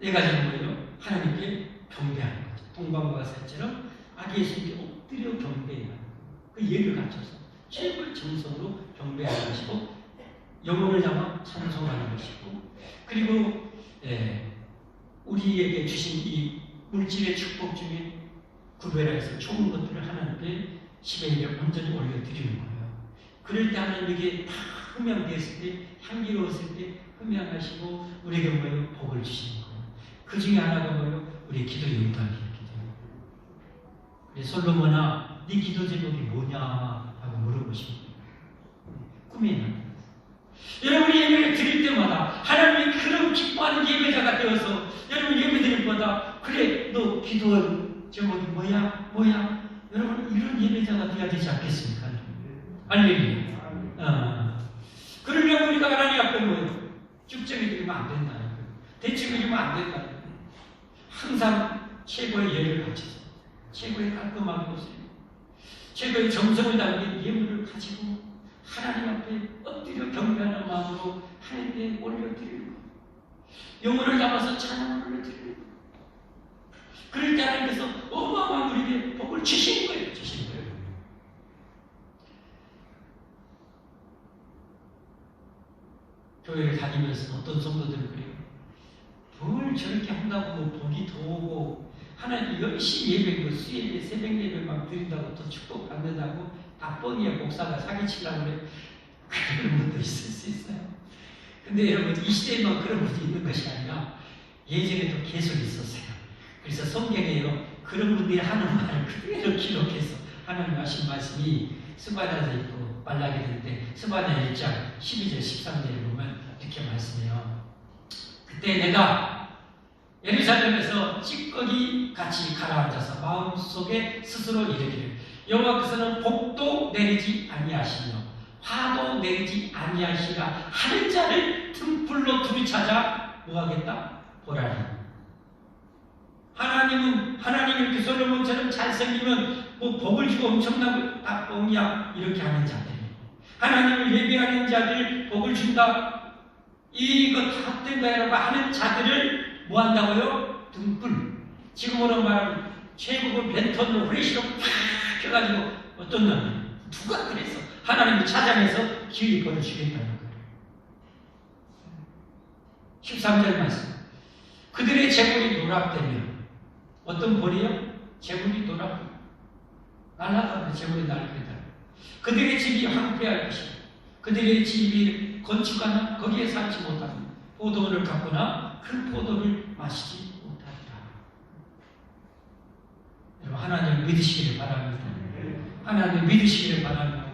4가지는 뭐예요? 하나님께 경배하는 거죠. 동방과 사처럼 아기 예수님께 엎드려 경배하는 그 예를 갖춰서 최고의 정성으로 경배하는 것이고 영혼을 담아 찬송하는 것이고 그리고 우리에게 주신 이 물질의 축복 중에 구별해서 좋은 것들을 하나님께 10의 1을 온전히 올려드리는 거예요. 그럴 때 하나님에게 다 흠양되었을 때 향기로웠을 때 흠양하시고 우리에게 뭐예요? 복을 주시는 거예요. 그 중에 하나가 뭐예요? 우리의 기도 응답이었기 때문에. 그래서 솔로몬아 네 기도 제목이 뭐냐 하고 물어보십니다. 꿈이 나. 여러분이 예배를 드릴 때마다 하나님이 그런 기뻐하는 예배자가 되어서 여러분 예배 드릴 때마다 그래 너 기도 제목이 뭐야? 여러분 이런 예배자가 되어야 되지 않겠습니까? 할렐루야. 그러려고 우리가 하나님 앞에 뭐예요? 쭉정해 드리면 안 된다는 거예요. 대충 해주면 안 된다는 거예요. 항상 최고의 예를 갖춰서 최고의 깔끔한 것을 최고의 정성을 담긴 예물을 가지고 하나님 앞에 엎드려 경배하는 마음으로 하나님께 올려드리는 거예요. 영혼을 담아서 찬양을 올려드리는 거예요. 그럴 때 하나님께서 어마어마한 우리에게 복을 주시는 거예요. 교회를 다니면서 어떤 성도들은 그래요. 뭘 저렇게 한다고 뭐 복이 더 오고 하나님 열심히 예배, 수예배, 새벽 예배 막 드린다고 더 축복 받는다고 다 뻥이야. 목사가 사기치려고 그래. 그런 분도 있을 수 있어요. 근데 여러분, 이 시대에만 그런 분이 있는 것이 아니라 예전에도 계속 있었어요. 그래서 성경에요, 그런 분들이 하는 말을 그대로 기록해서 하나님 하신 말씀이 스바냐에 있고 말라기 되는데, 스바냐 1장 12절 13절에 보면 이렇게 말씀해요. 그때 내가 예루살렘에서 찌꺼기 같이 가라앉아서 마음속에 스스로 이르기를, 여호와께서는 복도 내리지 아니하시며 화도 내리지 아니하시라 하는 자를 등불로 두루찾아 뭐하겠다? 보라니. 하나님이 이렇게 솔로몬처럼 잘생기면 뭐 복을 주고 엄청나고 뻥이야 이렇게 하는 자들, 하나님을 예배하는 자들 복을 준다, 이거 다 헛된 거야라고 하는 자들을 뭐 한다고요? 등불. 지금으로 말하면 최고급 랜턴으로 후레쉬로 팍 켜가지고 어떤 놈이 누가 그래서 하나님을 찾아내서 기회를 벌어주겠다는 거예요. 13절 말씀. 그들의 재물이 노랍되며, 어떤 벌이요? 재물이 노랍, 날아가면 재물이 날아가다. 그들의 집이 황폐할 것이고 그들의 집이 건축하나 거기에 살지 못하고 포도원을 갖거나 그 포도를 마시지 못하리라. 여러분, 하나님 믿으시기를 바랍니다. 하나님 믿으시기를 바랍니다.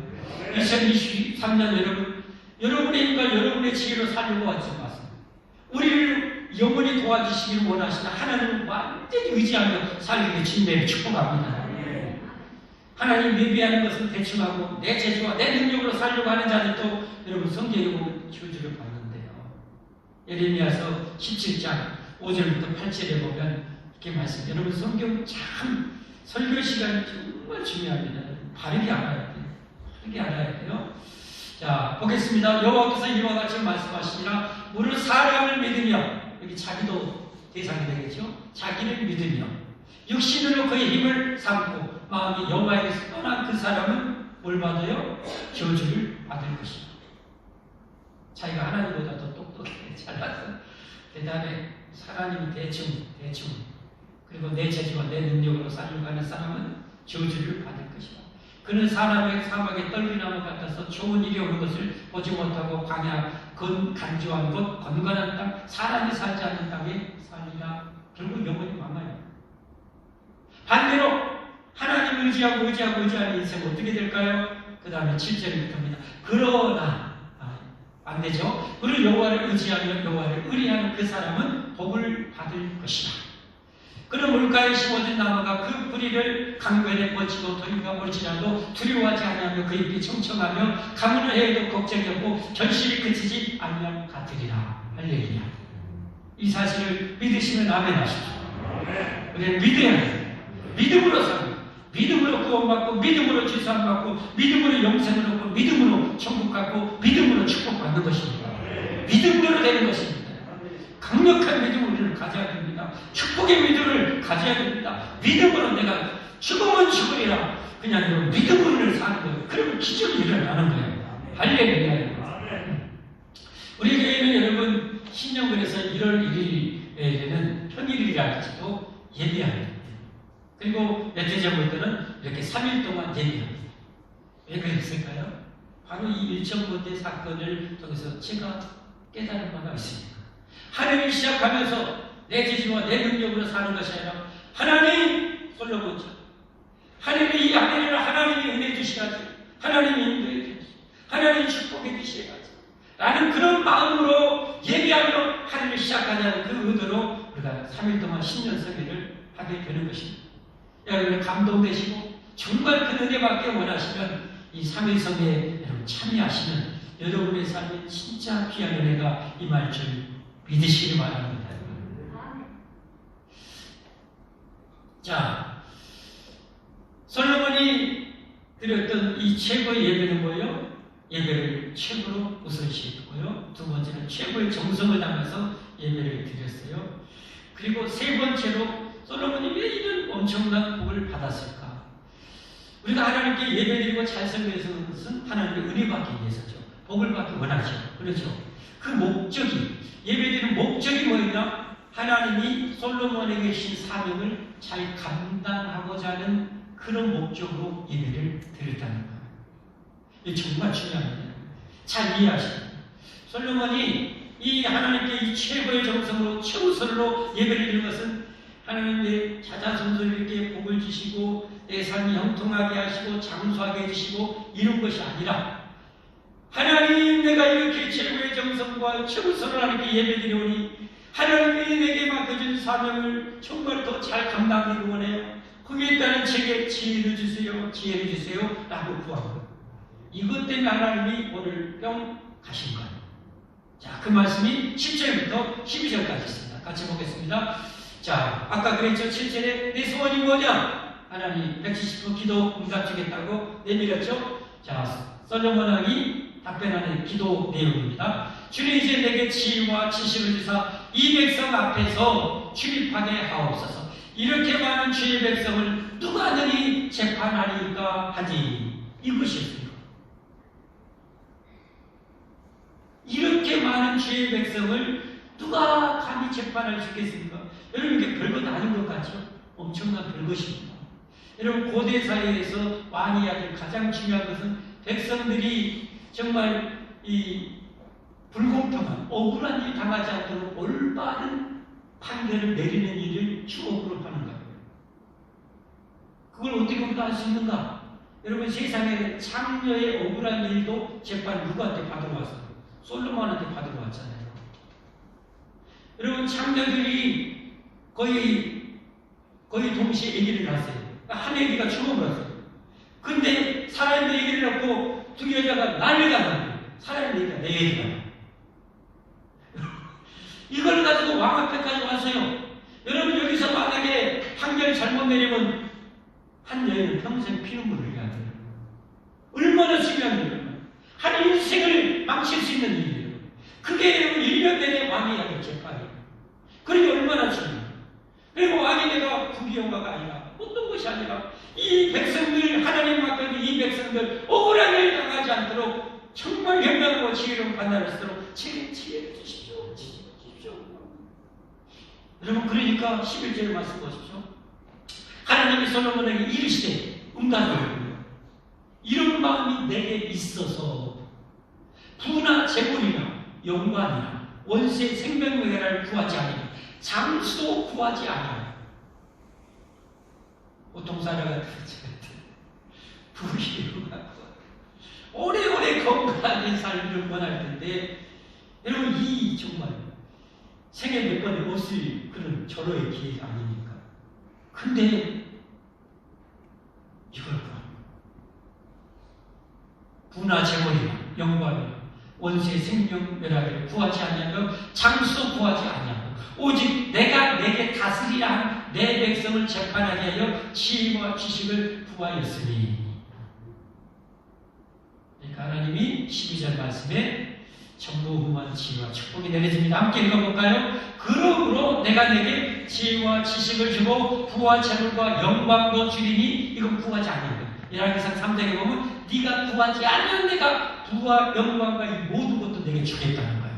2023년 여러분의 힘과 여러분의 지혜로 살려고 하지 마세요. 우리를 영원히 도와주시기를 원하시나 하나님을 완전히 의지하며 살기를 진대를 축복합니다. 하나님 예배하는 것은 대충하고 내 재주와 내 능력으로 살려고 하는 자들도 여러분 성경에 보면 저주를 받는데요. 예레미야서 17장 5절부터 8절에 보면 이렇게 말씀. 여러분, 성경 참 설교 시간이 정말 중요합니다. 바르게 알아야 돼요. 바르게 알아야 돼요. 자, 보겠습니다. 여호와께서 이와 같이 말씀하시니라. 무릇 사람을 믿으며, 여기 자기도 대상이 되겠죠. 자기를 믿으며 육신으로 그의 힘을 삼고 마음이 여호와에게서 떠난 그 사람은 뭘 받아요? 저주를 받을 것이다. 자기가 하나님보다 더 똑똑해, 잘났어, 대단해, 하나님이 대충 그리고 내 재주와 내 능력으로 살려고 하는 사람은 저주를 받을 것이다. 그는 사람의 사막에 떨기나무 같아서 좋은 일이 오는 것을 보지 못하고 간주한 곳, 건건한 땅, 사람이 살지 않는 땅에 살리라. 결국 영원히 망하요. 반대로 하나님을 의지하는 인생 어떻게 될까요? 그 다음에 7절부터입니다. 그러나 반대죠. 그리고 여호와를 의지하며 여호와를 의뢰하는 그 사람은 복을 받을 것이다. 그는 물가에 심어진 나무가 그 뿌리를 강변에 뻗치고 더위가 몰지라도 두려워하지 아니하며 그 잎이 청청하며 가물을 해도 걱정이 없고 결실이 그치지 아니함 같으리라. 할렐루야. 이 사실을 믿으시면 아멘 하십시오. 우리는 믿어야 해요. 믿음으로 살고, 믿음으로 구원받고, 믿음으로 죄사함받고, 믿음으로 영생을 얻고, 믿음으로 천국 갖고, 믿음으로 축복받는 것입니다. 믿음으로 되는 것입니다. 강력한 믿음을 우리는 가져야 됩니다. 축복의 믿음을 가져야 됩니다. 믿음으로 내가 죽으면 죽으리라. 그냥 믿음으로 사는 거예요. 그러면 기적이 일어나는 거예요. 할렐루야. 우리 교회는 여러분 신년근에서 1월 1일에는 평일이랄지도 예배합니다. 그리고 몇 해 전부터는 이렇게 3일 동안 예배합니다. 왜 그랬을까요? 바로 이 일천번대 사건을 통해서 제가 깨달은 바가 있습니다. 하나님이 시작하면서 내 재주와 내 능력으로 사는 것이 아니라 하나님, 솔로몬처럼 하나님이 이 아내를 하나님이 은혜 주시야지, 하나님이 인도해 주시야지, 하나님이 축복해 주시야지 라는 그런 마음으로 예배하며 하나님을 시작하자는 그 의도로 우리가 3일 동안 신년성회를 하게 되는 것입니다. 여러분 감동되시고 정말 그 은혜 받기 원하시면 이 3일 성회에 여러분 참여하시면 여러분의 삶에 진짜 귀한 은혜가 임할 줄 믿으시기 바랍니다. 자, 솔로몬이 드렸던 이 최고의 예배는 뭐예요? 예배를 최고로 우선시했고요. 두 번째는 최고의 정성을 담아서 예배를 드렸어요. 그리고 세 번째로 솔로몬이 왜 이런 엄청난 복을 받았을까? 우리가 하나님께 예배드리고 찬송하는 것은 하나님의 은혜 받기 위해서죠. 복을 받기 원하죠. 그렇죠? 그 목적이, 예배드리는 목적이 뭐였나? 하나님이 솔로몬에게 주신 사명을 잘 감당하고자 하는 그런 목적으로 예배를 드렸다는 거예요. 이게 정말 중요합니다. 잘 이해하십니다. 솔로몬이 이 하나님께 이 최고의 정성으로 최우선으로 예배를 드리는 것은 하나님의 자자손손에게 복을 주시고 내 삶이 형통하게 하시고 장수하게 해주시고 이런 것이 아니라 하나님, 내가 이렇게 최고의 정성과 최우선을 하나님께 예배드리오니 하나님이 내게 맡겨준 사명을 정말 더 잘 감당하기를 원해요. 거기에 따른 제게 지혜를 주세요. 지혜를 주세요. 라고 구하고 이것 때문에 하나님이 오늘 뿅 가신 거예요. 자, 그 말씀이 7절부터 12절까지 있습니다. 같이 보겠습니다. 자, 아까 그랬죠. 7절에 내 소원이 뭐냐? 하나님 170% 기도 응답주겠다고 내밀었죠. 자, 솔로몬 왕이 답변하는 기도 내용입니다. 주님, 이제 내게 지혜와 지식을 주사 이 백성 앞에서 출입하게 하옵소서. 이렇게 많은 주의 백성을 누가 너희 재판하리까 하지. 이것이었습니다. 이렇게 많은 주의 백성을 누가 감히 재판할 수 있겠습니까? 여러분, 이게 별것 아닌 것 같죠? 엄청난 별것입니다. 여러분, 고대 사회에서 왕이 해야 될 가장 중요한 것은 백성들이 정말 이 불공평한 억울한 일 당하지 않도록 올바른 판결을 내리는 일을 주업으로 하는 거예요. 그걸 어떻게 우리가 할 수 있는가? 여러분, 세상에 창녀의 억울한 일도 재판 누구한테 받으러 왔어요? 솔로몬한테 받으러 왔잖아요. 여러분, 창녀들이 거의 동시에 아기를 낳았어요. 한 아기가 죽어버렸어요. 근데 사람들이 아기를 낳고 두 여자가 난리가 나요. 사람의 아기가 네 아기가. 이걸 가지고 왕 앞에까지 왔어요. 여러분, 여기서 만약에 판결을 잘못 내리면 한 여인은 평생 피눈물을 흘려야 돼요. 얼마나 중요한 일이에요. 한 인생을 망칠 수 있는 일이에요. 그게 1년 내내 왕이 해야 될 재판이에요. 그러니 얼마나 중요해요. 그리고 왕이 내가 부귀영화가 아니라 어떤 것이 아니라 이 백성들, 하나님 앞에 이 백성들 억울한 일 당하지 않도록 정말 현명하고 지혜로운 판단을 쓰도록 지혜를 주십시오. 여러분, 그러니까 11절에 말씀 보십시오. 하나님이 솔로몬에게 이르시되 응답하였고요. 이런 마음이 내게 있어서 부나 재물이나 영광이나 원수의 생명명예를 구하지 아니하며 장수도 구하지 아니하며. 보통 사람가 부귀영화고 오래오래 건강하게 살기를 원할 텐데, 여러분, 이 정말 생애 몇 번에 없을 그런 절호의 기회가 아니니까. 근데 이걸 구합니다. 부나 재물이나 영광이나 원수의 생명멸하기를 구하지 아니하며 장수도 구하지 아니하고 오직 내가 내게 다스리라 한 내 백성을 재판하게 하여 지혜와 지식을 구하였으니. 그러니까 하나님이 12절 말씀에 전무후무한 지혜와 축복이 내려집니다. 함께 읽어볼까요? 그러므로 내가 내게 지혜와 지식을 주고 부와 재물과 영광도 주리니. 이건 구하지 않는 거예요. 열왕기상 3장에 보면 네가 구하지 않는 내가 부와 영광과 이 모든 것도 내게 주겠다는 거예요.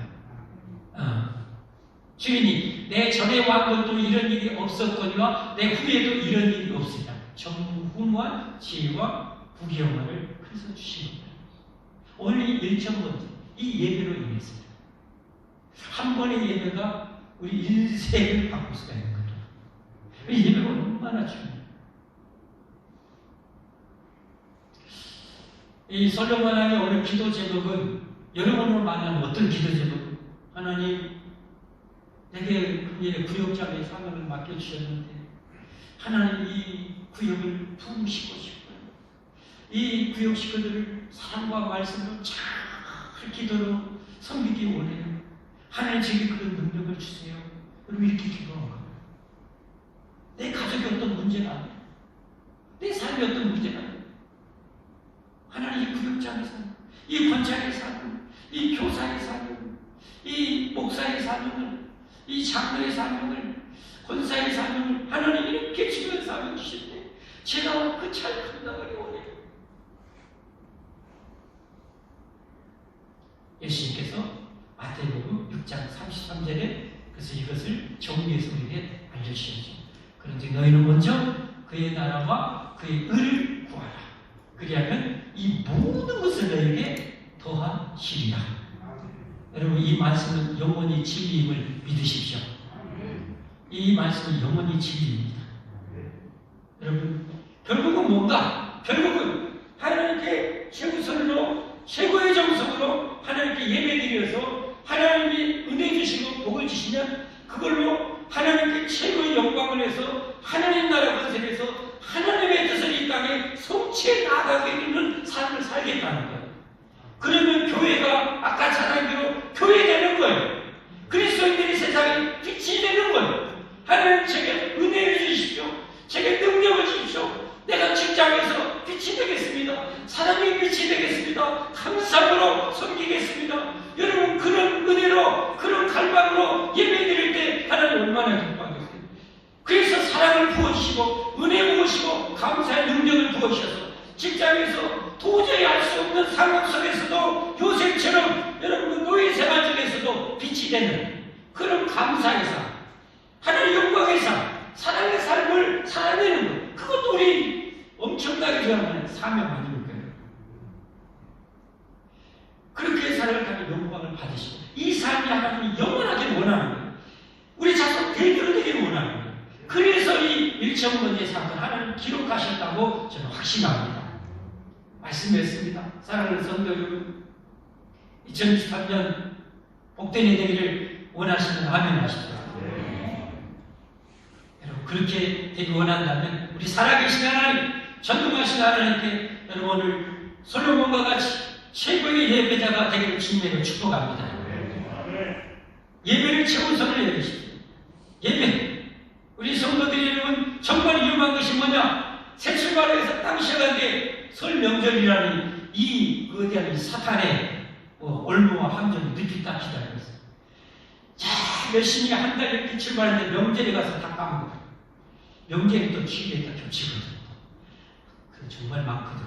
주인이 내 전에 왕들도 이런 일이 없었거니와 내 후에도 이런 일이 없으리라. 전무후무한 지혜와 부귀영화를 그래서 주신 겁니다. 오늘 1.5 이 예배로 인했습니다. 한 번의 예배가 우리 인생을 바꿀 수가 있는 거죠. 이 예배가 얼마나 중요해요. 이 솔로몬 왕의 오늘 기도 제목은 여러분으로 말하는 어떤 기도 제목? 하나님, 내게 금일의 구역장의 사명을 맡겨주셨는데 하나님 이 구역을 품으시고 싶어요. 이 구역 식구들을 사랑과 말씀으로 잘 기도로 섬기기 원해요. 하나님, 제게 그런 능력을 주세요. 여러분, 이렇게 기도하는 거예요. 내 가족이 어떤 문제가 아니에요. 내 삶이 어떤 문제가 아니에요. 하나님, 이 구역장의 사명, 이 권찰의 사명, 이 교사의 사명, 이 목사의 사명을, 이 장로의 사명을, 권사의 사명을 하나님 이렇게 중요한 사명 주실 때 제가 그 잘 감당하기 원해요. 예수님께서 마태복음 6장 33절에 그래서 이것을 정리해서 우리에게 알려주셨죠. 그런데 너희는 먼저 그의 나라와 그의 의를 구하라. 그리하면 이 모든 것을 너에게 더하시리라. 여러분, 이 말씀은 영원히 진리임을 믿으십시오. 이 말씀은 영원히 진리입니다. 여러분, 결국은 뭔가? 결국은 하나님께 최우선으로, 최고의 정성으로 하나님께 예배드려서 하나님이 은혜 주시고 복을 주시면 그걸로 하나님께 최고의 영광을 해서 하나님 나라 건설해서 하나님의 뜻을 이 땅에 성취해 나가게 되는 삶을 살겠다는 거예요. 그러면 교회가 아까 찬양대로 교회 되는 거예요. 그리스도인들이 세상에 빛이 되는 거예요. 하나님 제게 은혜를 주십시오. 제게 능력을 주십시오. 내가 직장에서 빛이 되겠습니다. 사람의 빛이 되겠습니다. 감사함으로 섬기겠습니다. 여러분, 그런 은혜로, 그런 갈망으로 예배드릴 때 하나님 얼마나 기뻐하겠어요. 그래서 사랑을 부어주시고 은혜 부으시고 감사의 능력을 부어주셔서 직장에서 도저히 알 수 없는 상황 속에서도 요셉처럼 여러분 노예 생활 중에서도 빛이 되는 그런 감사의 삶, 하나님 영광의 삶, 사랑의 삶을 살아내는 것, 그것도 우리 엄청나게 좋아하는 사명 아닙니까? 그렇게 살아가는 영광을 받으시고 이 삶이 하나님이 영원하게 원하는 거예요. 우리 자손 대대로 되기를 원하는 거예요. 그래서 이 일천번째 사건 하나님 기록하셨다고 저는 확신합니다. 말씀했습니다. 사랑하는 성도 여러분, 2023년 복된 해 되기를 원하시면 아멘 하십시오. 여러분, 그렇게 되기 원한다면 우리 살아계신 하나님, 전능하신 하나님께 여러분 오늘 솔로몬과 같이 최고의 예배자가 되기를 주님으로 축복합니다. 예배를 최우선을 여기십시오. 예배. 우리 성도들이 여러분 정말 위험한 것이 뭐냐? 새 출발해서 땅 시작한데 설 명절이라는 이 거대한 사탄의 올무와 함정을 느끼다 기다리고 있어요. 자, 열심히 한 달 이렇게 출발하는데 명절에 가서 다 까먹어요. 명절이 또 취임에 딱 겹치거든요. 그 정말 많거든요.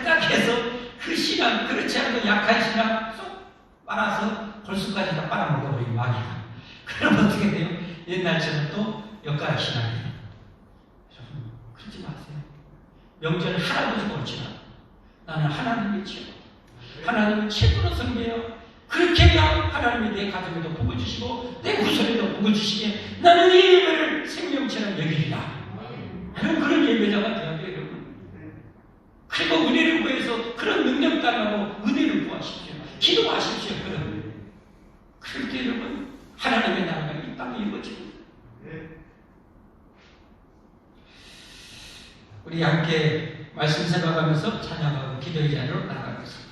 딱 해서 그 시간, 그렇지 않고 약한 시간 쏙 빨아서 골수까지 다 빨아먹어버리고 마귀가. 그럼 어떻게 돼요? 옛날처럼 또 엿가락 신앙이에요. 여러분, 그러지 마세요. 명절 할아버지 옳지나 나는 하나님을 최고, 하나님을 최고로 섬겨요. 그렇게 해야 하나님이 내 가정에도 복을 주시고 내 후손에도 복을 주시게 나는 이 예배를 생명처럼 여기리라. 나는 그런 예배자가 되어야 돼요, 여러분. 그리고 은혜를 구해서 그런 능력 달라고 은혜를 구하십시오. 기도하십시오. 그럴 때 여러분 하나님의 나라가 이 땅에 이루어집니다. 우리 함께 말씀 생각하면서 찬양하고 기도의 자리로 나아가겠습니다.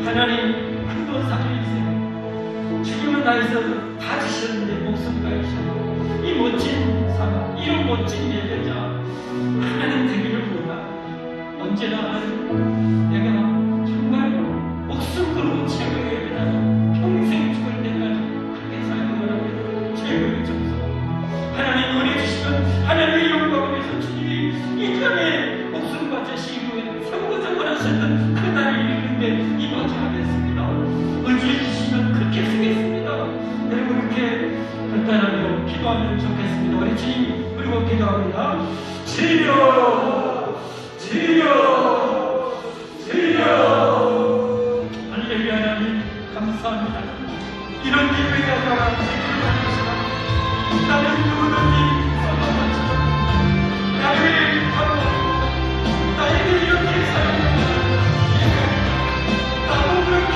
하나님 큰돈 살려주세요. 주님은 나에서 다 주셨는데 목숨까지 주셨는데 이 멋진 사람, 이런 멋진 예배자 하나님 되기를 원하. 언제나 내가 정말 목숨 걸고 최고의 예배자 평생 죽을 때까지 그렇게 살기 원합니다. 최고의 정서 하나님 은혜 주시면 하나님의 영광을 위해서 주님이 이 땅에 목숨 바치신 후에 선거자 원하셨던 그 날이 이르는데 이마저 하겠습니다. 의지해 주시면 그렇게 쓰겠습니다. 여러분 그렇게 간단하게 기도하면 좋겠습니다. 우리 주님 그리고 기도합니다. 주여 주여 주여 할렐루야. 하나님 감사합니다. 이런 예배자가 되기를 원하시나 나는 누구든지 나를 바로 나에게 이렇게 사랑합니다. 나도 그렇게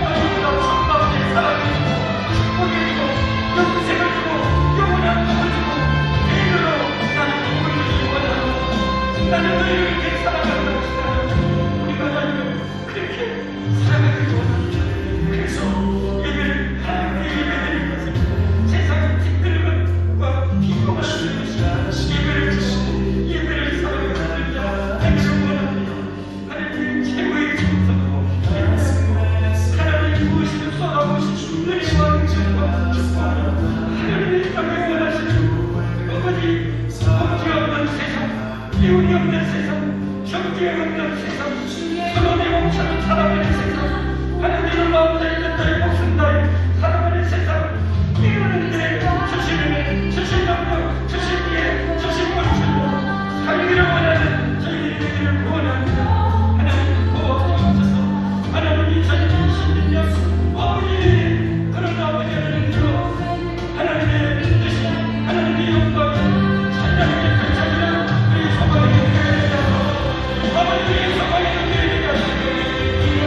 나보다 천만의 사랑이고 축복이고 영생을 주고 영원한 복을 주고 내일로 나는 복을 주기 원하고 나는 너희를 이렇게 사랑한다 하시나 우리가 나를 그렇게 사랑하기 원합니다. 그래서 예배를 하나님께 예배드리는 것은 세상의 티끌과 비교가 되는 것이 예배를 주고 예배를 사랑하는 자 되기를 원합니다. 하나님의 최고의 정성으로 하나님의 무엇이든 쏟아부으신 은혜와 능력과 축복으로 하나님의 땅에 원하시는 아버지 범죄 없는 세상, 이웃이 없는 세상, 형제 없는 세상, 서로의 몸처럼 살아가는 세상, 하나님의 마음 다해 뜻다해 목숨 다해 살아가는 세상 이루는데 주신 능력, 주신 기회, 주신 물질로 살기를 원하는 저희들이 되기를 원합니다. 하나님 도와주옵소서. 하나님이 저희들이 신는요 아버지 그런 아버지 하나님으로 하나님의 뜻이 하나님의 영광이 찬양의 펼쳐지는 우리 소망이 되게 하소서. 아버지 우리의 소망이 되게 하소서.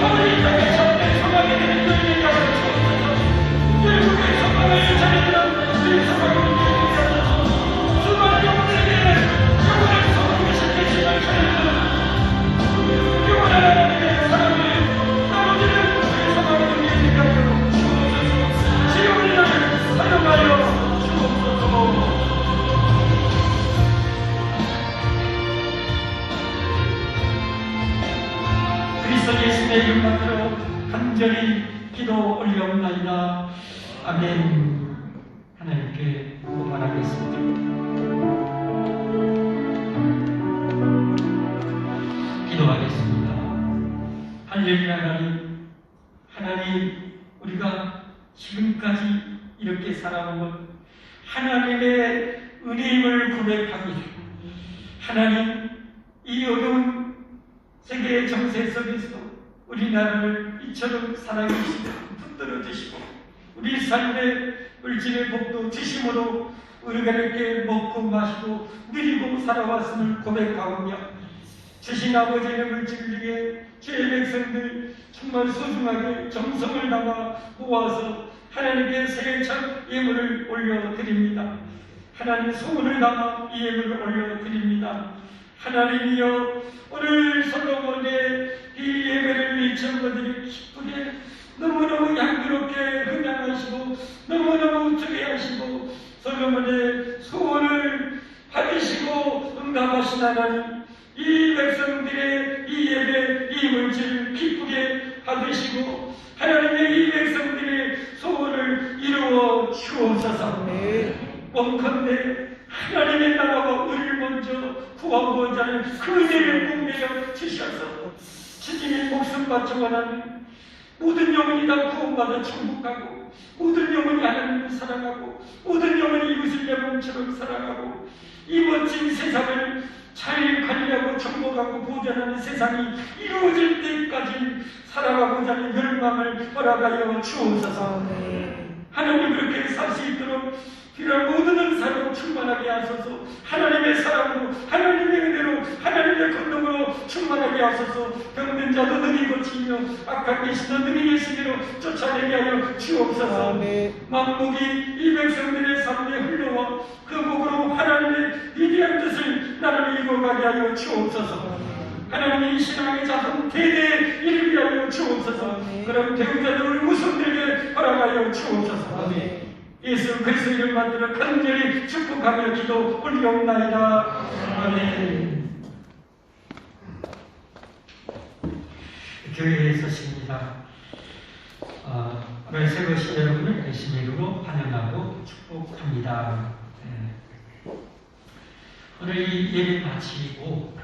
아버지 땅에 참된 소망이 되는 너희에게 하소서. 열국의 소망을 전해주는 우리 소망이 되게 하소서. 수많은 영혼에게 영원한 소망이 실패시를 전해주는 영원한 하나님의 사랑을 나눠주는 우리 소망이 되게 하소서. 주옵소서. 지옥의 날을 사용하여 주옵소서. 그리스도 예수의 이름으로 간절히 기도 올려옵나이다. 아멘. 하나님께 고발하겠습니다. 기도하겠습니다. 할렐루야. 하나님, 하나님 우리가 지금까지 이렇게 살아온 것 하나님의 은혜임을 고백합니다. 하나님 이 어려운 세계의 정세 속에서 우리나라를 이처럼 사랑해주시고 붙들어 주시고 우리 삶의 물질의 복도 주심으로 우리가 이렇게 먹고 마시고 누리고 살아왔음을 고백하오며 주신 아버지의 물질 위에 주의 백성들 정말 소중하게 정성을 담아 모아서 하나님께 새해첫 예물을 올려드립니다. 하나님 소원을 담아 이 예물을 올려드립니다. 하나님이여 오늘 솔로몬의 이 예배를 미친 분들이 기쁘게 너무너무 향기롭게 흥양하시고 너무너무 주게하시고 솔로몬의 소원을 받으시고 응답하신 하나님 이 백성들의 이 예배 이 물질을 기쁘게 받으시고 하나님의 이 백성들의 소원을 이루어 주옵소서. 원컨대 하나님의 나라와 의를 먼저 구하고자 하는 그 은혜를 꿈매여 주셔서 주님의 목숨 바쳐 원하는 모든 영혼이 다 구원받아 천국가고 모든 영혼이 하나님을 사랑하고 모든 영혼이 이웃을 내 몸처럼 사랑하고 이 멋진 세상을 잘 관리하고 정복하고 보존하는 세상이 이루어질 때까지 살아가고자 하는 열망을 허락하여 주옵소서. 하나님 그렇게 살 수 있도록 필요한 모든 은사로 충만하게 하소서. 하나님의 사랑으로 하나님의 은혜로 하나님의 권능으로 충만하게 하소서. 병든 자도 능히 고치며 악한 계시도 능히 예수님으로 쫓아내게 하여 주옵소서. 만국이 이 백성들의 삶에 흘러와 그 목으로 하나님의 위대한 뜻을 나를 이루어가게 하여 주옵소서. 하나님의 신앙의 자손 대대에 이르게 하여 주옵소서. 그런 배우자들을 우선되게 허락하여 주옵소서. 예수 그리스도 이름 만들어 간절히 축복하며 기도 올리옵나이다. 아멘. 교회에 서십니다. 오늘 새 것인 여러분을 예수님의 이름으로 환영하고 축복합니다. 오늘 이 예배 마치고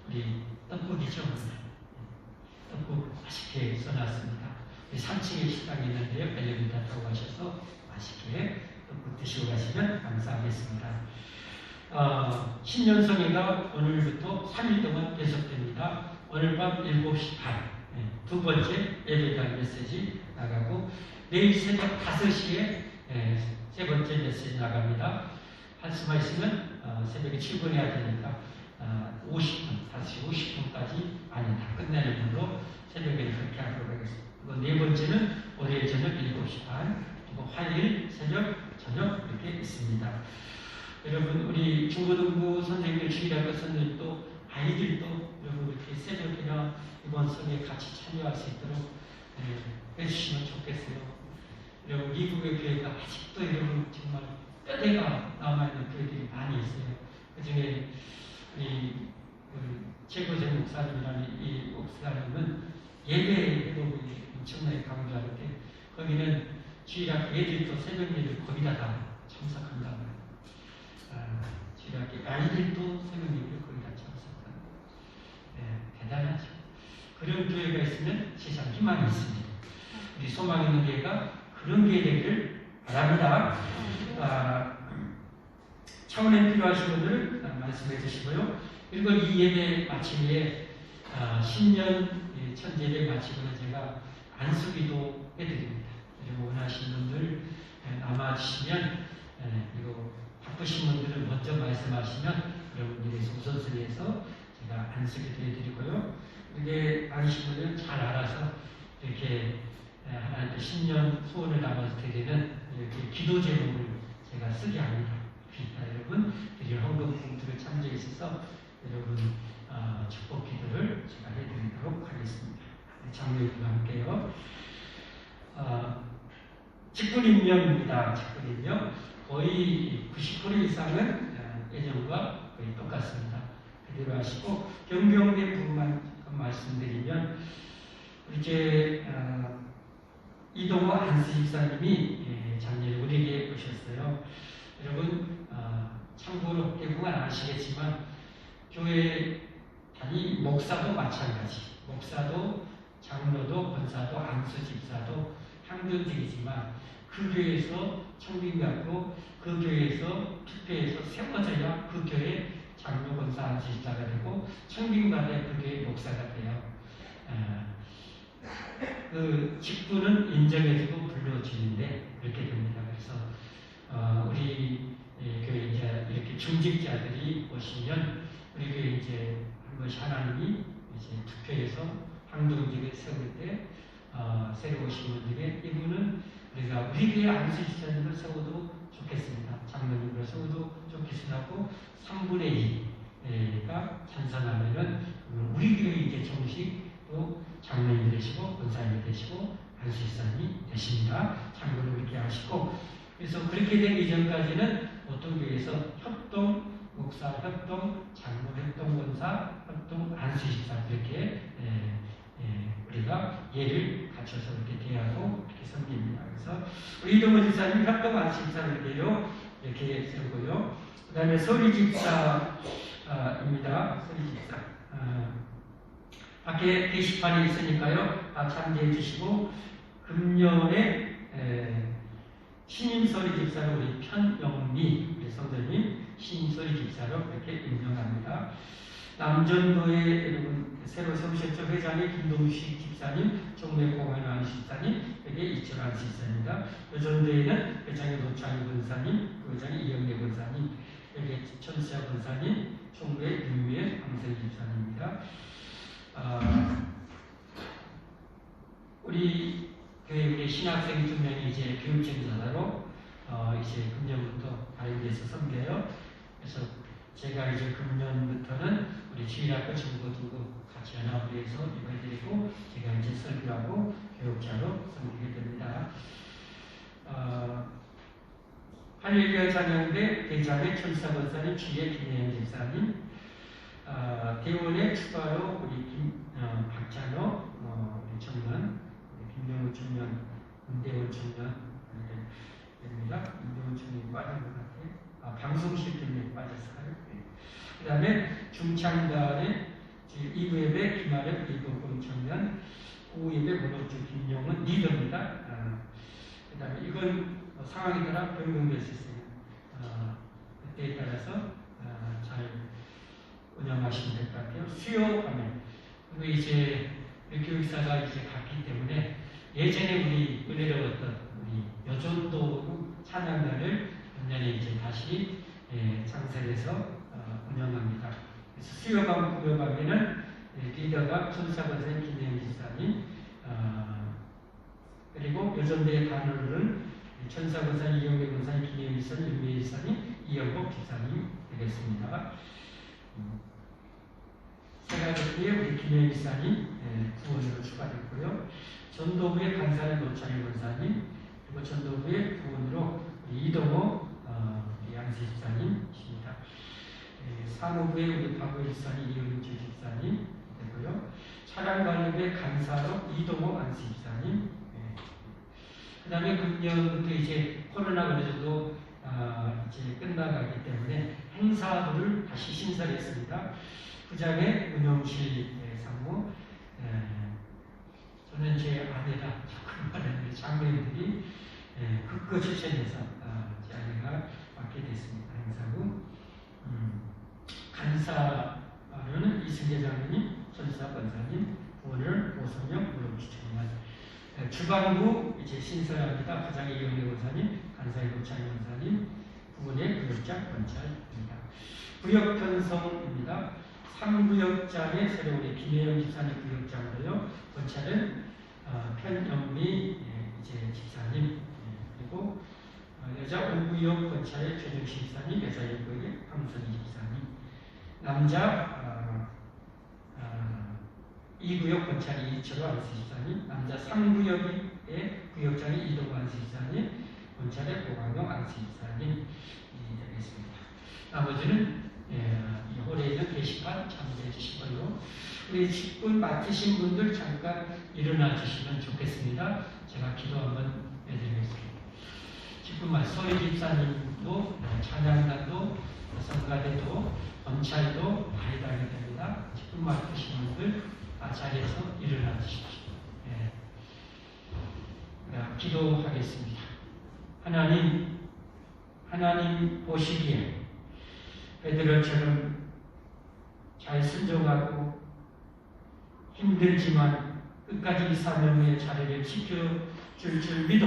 우리 떡국이죠. 떡국 맛있게 써놨습니다. 3층에 식당이 있는데요. 엘리베이터 타고 가셔서 맛있게 떡국 드시고 가시면 감사하겠습니다. 신년성회가 오늘부터 3일 동안 계속됩니다. 오늘 밤 7시 반 두 번째 예배당 메시지 나가고 내일 새벽 5시에 세 번째 메시지 나갑니다. 한수만 있으면 새벽에 출근해야 되니까 50분, 5시 50분까지 많이 다 끝내는 걸로 새벽에 그렇게 하도록 하겠습니다. 그리고 네 번째는 월요일 저녁 7시 반, 그리고 화요일 새벽 저녁 이렇게 있습니다. 여러분 우리 중고등부 선생님, 주일학교 선생님도 아이들도 여러분 이렇게 새벽이나 이번 성에 같이 참여할 수 있도록 해주시면 좋겠어요. 여러분 미국의 교회가 아직도 여러분 정말 뼈대가 남아있는 교회들이 많이 있어요. 그 중에 이 최고재 목사님이라는 이 목사님은 예배에도 엄청나게 강조하는데 거기는 주일학교 애들도 새벽 예배를 거기다 다 참석한다고 해요. 주일학교 아이들도 새벽 예배를 거기다 참석한다고. 대단하죠. 그런 교회가 있으면 세상 희망이 있습니다. 우리 소망 있는 교회가 그런 교회 되기를 바랍니다. 차원에 필요하신 분들 말씀해 주시고요. 그리고 이 예배 마침 후에 신년 천재를 마치고는 제가 안수기도 해드립니다. 그리고 원하시는 분들 남아주시면 이거 바쁘신 분들은 먼저 말씀하시면 여러분들이 우선순위에서 제가 안수기도 해드리고요. 이게 아니신 분들은 잘 알아서 이렇게 하나님께 신년 소원을 담아서 드리는 이렇게 기도 제목을 제가 쓰게 합니다. 여러분 드릴 헌금 봉투를 참조해 있어서 여러분 축복 기도를 제가 해드리도록 하겠습니다. 장로님과 함께요. 직분임명입니다. 직분임명 거의 90% 이상은 예전과 거의 똑같습니다. 그대로 하시고 경경된 부분만 말씀드리면 이제 이동호 안수 집사님이 작년에 우리에게 오셨어요. 여러분 참고로 대부분 아시겠지만 교회 단위 목사도 마찬가지, 목사도 장로도 권사도 안수 집사도 항변직이지만 그 교회에서 청빙받고 그 교회에서 투표해서 세워져야 그 교회 장로 권사 안수 집사가 되고 청빙받아야 그 교회 목사가 돼요. 그 직분은 인정해주고 불러주는데 그렇게 됩니다. 그래서 우리 교회 이제 이렇게 중직자들이 오시면 우리 교회 이제 한 번씩 하나님이 이제 투표해서 항동직을 세울 때 새로 오신 분들의 이분은 우리가 우리 교회 안수 집사님을 세워도 좋겠습니다. 장로님을 세워도 좋겠으라고 3분의 2가 찬성하면은 우리 교회 이제 정식 또 장로님 되시고 권사님 되시고 안수 집사님이 되십니다. 참고로 그렇게 하시고 그래서 그렇게 되기 전까지는 어떤 교회에서 협동 목사, 협동 장로, 협동 권사, 협동 안수 집사 이렇게 우리가 예를 갖춰서 이렇게 대하고 이렇게 섬깁니다. 그래서 우리 이동호 집사님 협동 안수 집사를 이렇게 세우고요. 그 다음에 서리 집사입니다. 서리 집사. 밖에 게시판이 있으니까요. 다 참조해 주시고 금년에 신임소리 집사로 우리 편영미 우리 성도님 신임소리 집사로 이렇게 임명합니다. 남전도에 여러분 새로 세우셨죠. 회장이 김동식 집사님, 종래 공환환 집사님, 여기 이철환 집사입니다. 여전도에는 회장이 노창희 권사님, 회장이 이영래 권사님, 여기 천수야 권사님, 총무의 윤미애 황선 집사님입니다. 우리 교회 신학생 2명이 이제 교육쟁사로 이제 금년부터 다른 데서 섬겨요. 그래서 제가 이제 금년부터는 우리 주일학교 중고등부 같이 연합회에서 이거해드리고 제가 이제 설교하고 교육자로 섬기게 됩니다. 한일교회 찬양대 대장의 천사권사님, 주의 김혜영 집사님, 대원의 추가로 우리 박찬호 우리 청년, 김명우 청년, 문대원 청년 됩니다. 김명우 청년이 빠진 것 같아요. 방송실 때문에 빠졌어요. 그 다음에 중창단의 2부예배 김아름 이동공 청년, 5예배 문호주 김용은 리더입니다. 그 다음에 이건 상황에 따라 변경될 수 있어요. 그때에 따라서 잘 운영하시면 될 것 같아요. 수요하면 그리고 이제 교육사가 이제 갔기 때문에 예전에 우리 은혜로웠던 우리 여전도 찬양단을 작년에 이제 다시 창설해서 운영합니다. 그래서 수요밤, 금요밤에는 리더가 천사권사님 김혜영 집사님, 그리고 여전도의 단원은 천사권사님 이영배 권사님, 김혜영 집사님, 윤미애 집사님, 이영복 집사님 되겠습니다. 세가족부에 우리 김혜영 집사님 구원으로 추가됐고요. 전도부의 간사는 노창희 권사님, 그리고 전도부의 구원으로 이동호 양세 집사님이십니다. 사무부의 우리 박우일 집사님, 이은주 집사님 되고요. 차량관리부의 간사로 이동호 안수 집사님. 그 다음에 금년부터 이제 코로나 어느 정도 이제 끝나가기 때문에 행사부를 다시 신설했습니다. 부장의 운영실 상무, 저는 제 아내가 조금 많은 장로님들이 극거 추천해서 제 아내가 맡게 됐습니다. 행사부. 간사로는 이승재 장로님, 천사 권사님, 오늘 오성영 무릎 추천만. 주방부 이제 신설합니다. 부장의 이영래 권사님, 간사의 노창희 권사님, 부분의 구역장 권찰입니다. 구역 편성입니다. 3구역장에 새로 우리 김혜영 집사님 구역장으로요. 권찰은 편영미 이제 집사님, 그리고 여자 5구역 권찰의 최정식 집사님, 여자 6구역의 황선희 집사님, 남자 2구역 권찰이 이철호 안수 집사님, 남자 3구역의 구역장이 이동호 안수 집사님, 권찰의 고광용 안수 집사님이 되겠습니다. 나머지는 이 홀에 있는 게시판 참조해 주시고요. 우리 직분 맡으신 분들 잠깐 일어나 주시면 좋겠습니다. 제가 기도 한번 해드리겠습니다. 직분 소희 집사님도 찬양단도 성가대도 검찰도 다 해당이 됩니다. 직분 맡으신 분들 자리에서 일어나 주십시오. 기도하겠습니다. 하나님 보시기에 베드로처럼 잘 순종하고 힘들지만 끝까지 사명의 자리를 지켜줄 줄 믿어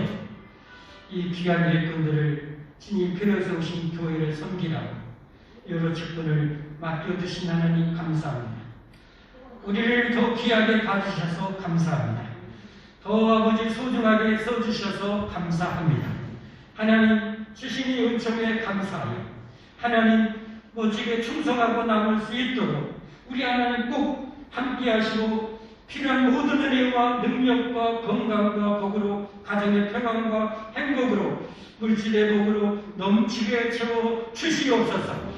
이 귀한 일꾼들을 주님 필요해서 오신 교회를 섬기라고 여러 직분을 맡겨주신 하나님 감사합니다. 우리를 더 귀하게 봐주셔서 감사합니다. 더 아버지 소중하게 써주셔서 감사합니다. 하나님 주신 이 은총에 감사하여 하나님 멋지게 충성하고 남을 수 있도록 우리 하나님 꼭 함께 하시고 필요한 모든 은혜와 능력과 건강과 복으로 가정의 평안과 행복으로 물질의 복으로 넘치게 채워 주시옵소서.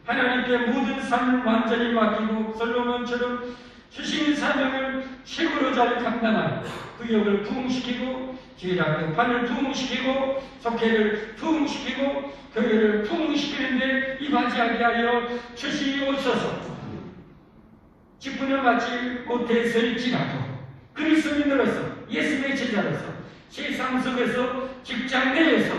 하나님께 모든 삶을 완전히 맡기고 솔로몬처럼 주신 사명을 최고로 잘 감당하고 구역을 부흥시키고 주일학교 판을 부흥시키고 속회를 부흥시키고 교회를 부흥시키는데 임하게 하여 주시옵소서. 직분을 맡지 못했을지라도 그리스도인으로서 예수의 제자로서 세상 속에서 직장 내에서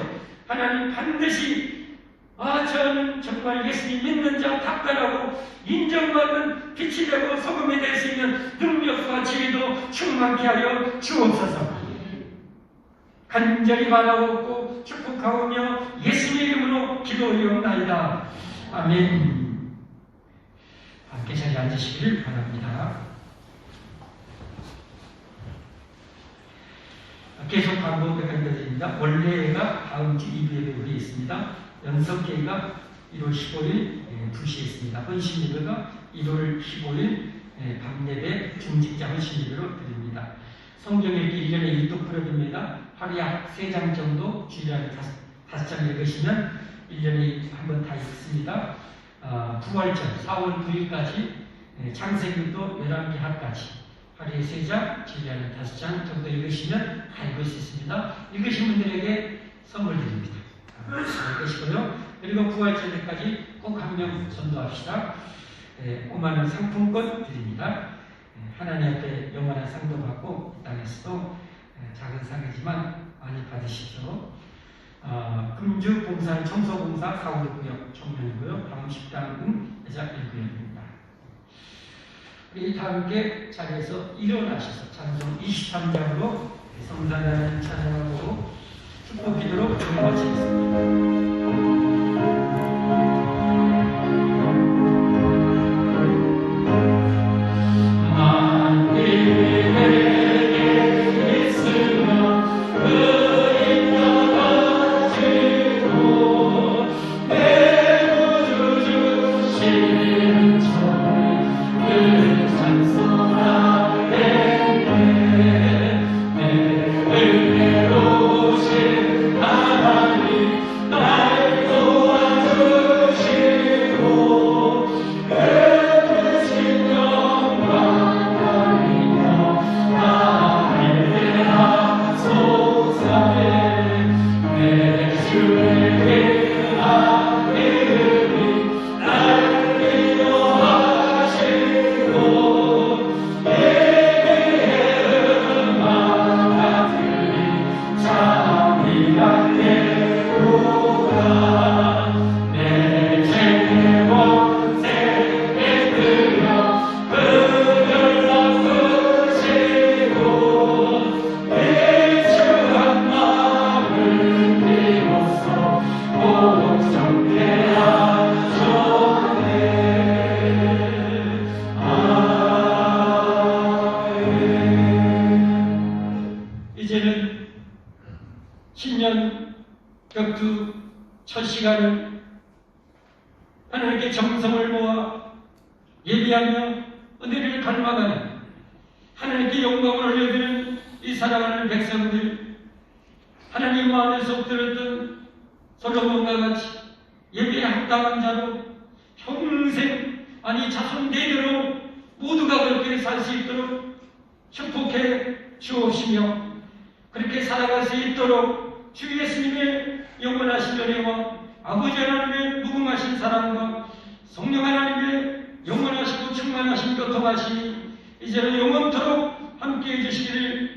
하나님 반드시 저는 정말 예수님 믿는 자 답변하고 인정받은 빛이 되고 소금이 될 수 있는 능력과 지혜도 충만케 하여 주옵소서. 간절히 바라옵고 축복하오며 예수님의 이름으로 기도 올리옵나이다. 아멘. 함께 자리에 앉으시기를 바랍니다. 계속 반복드립니다. 원래가 다음 주 2부에 우리 있습니다. 연석회의가 1월 15일 2시에 있습니다. 헌신 예배가 1월 15일 밤예배 중직자 헌신 예배로 드립니다. 성경 읽기 1년에 1도 풀어줍니다. 하루에 3장 정도 주일에 5장 읽으시면 1년에 한 번 다 읽습니다. 부활절 4월 9일까지 창세기도 11개 하까지 하루에 3장, 주일에 5장 정도 읽으시면 다 읽을 수 있습니다. 읽으신 분들에게 선물 드립니다. 잘 읽으시고요. 그리고 부활절까지 꼭 한 명 전도합시다. 5만원 상품권 드립니다. 하나님 앞에 영원한 상도 받고 이 땅에서도 작은 상이지만 많이 받으시죠. 금주 봉사 청소봉사 456구역 청년이고요. 다음 식당은 대작 1구역입니다. 우리 다 함께 자리에서 일어나셔서 찬송 23장으로 성산하는 찬양하고 축복 기도로 오늘 마치겠습니다. 이제는 신년 격주 첫 시간을 하나님께 정성을 모아 예비하며 은혜를 닮아가는 하나님께 영광을 올려드리는 이 사랑하는 백성들, 하나님 마음에서 들었던 솔로몬과 같이 예배에 합당한 자로 평생 자손 대대로 모두가 그렇게 살 수 있도록 축복해 주옵시며 그렇게 살아갈 수 있도록 주 예수님의 영원하신 은혜와 아버지 하나님의 무궁하신 사랑과 성령 하나님의 영원하시고 충만하신 교통하심이 이제는 영원토록 함께해 주시기를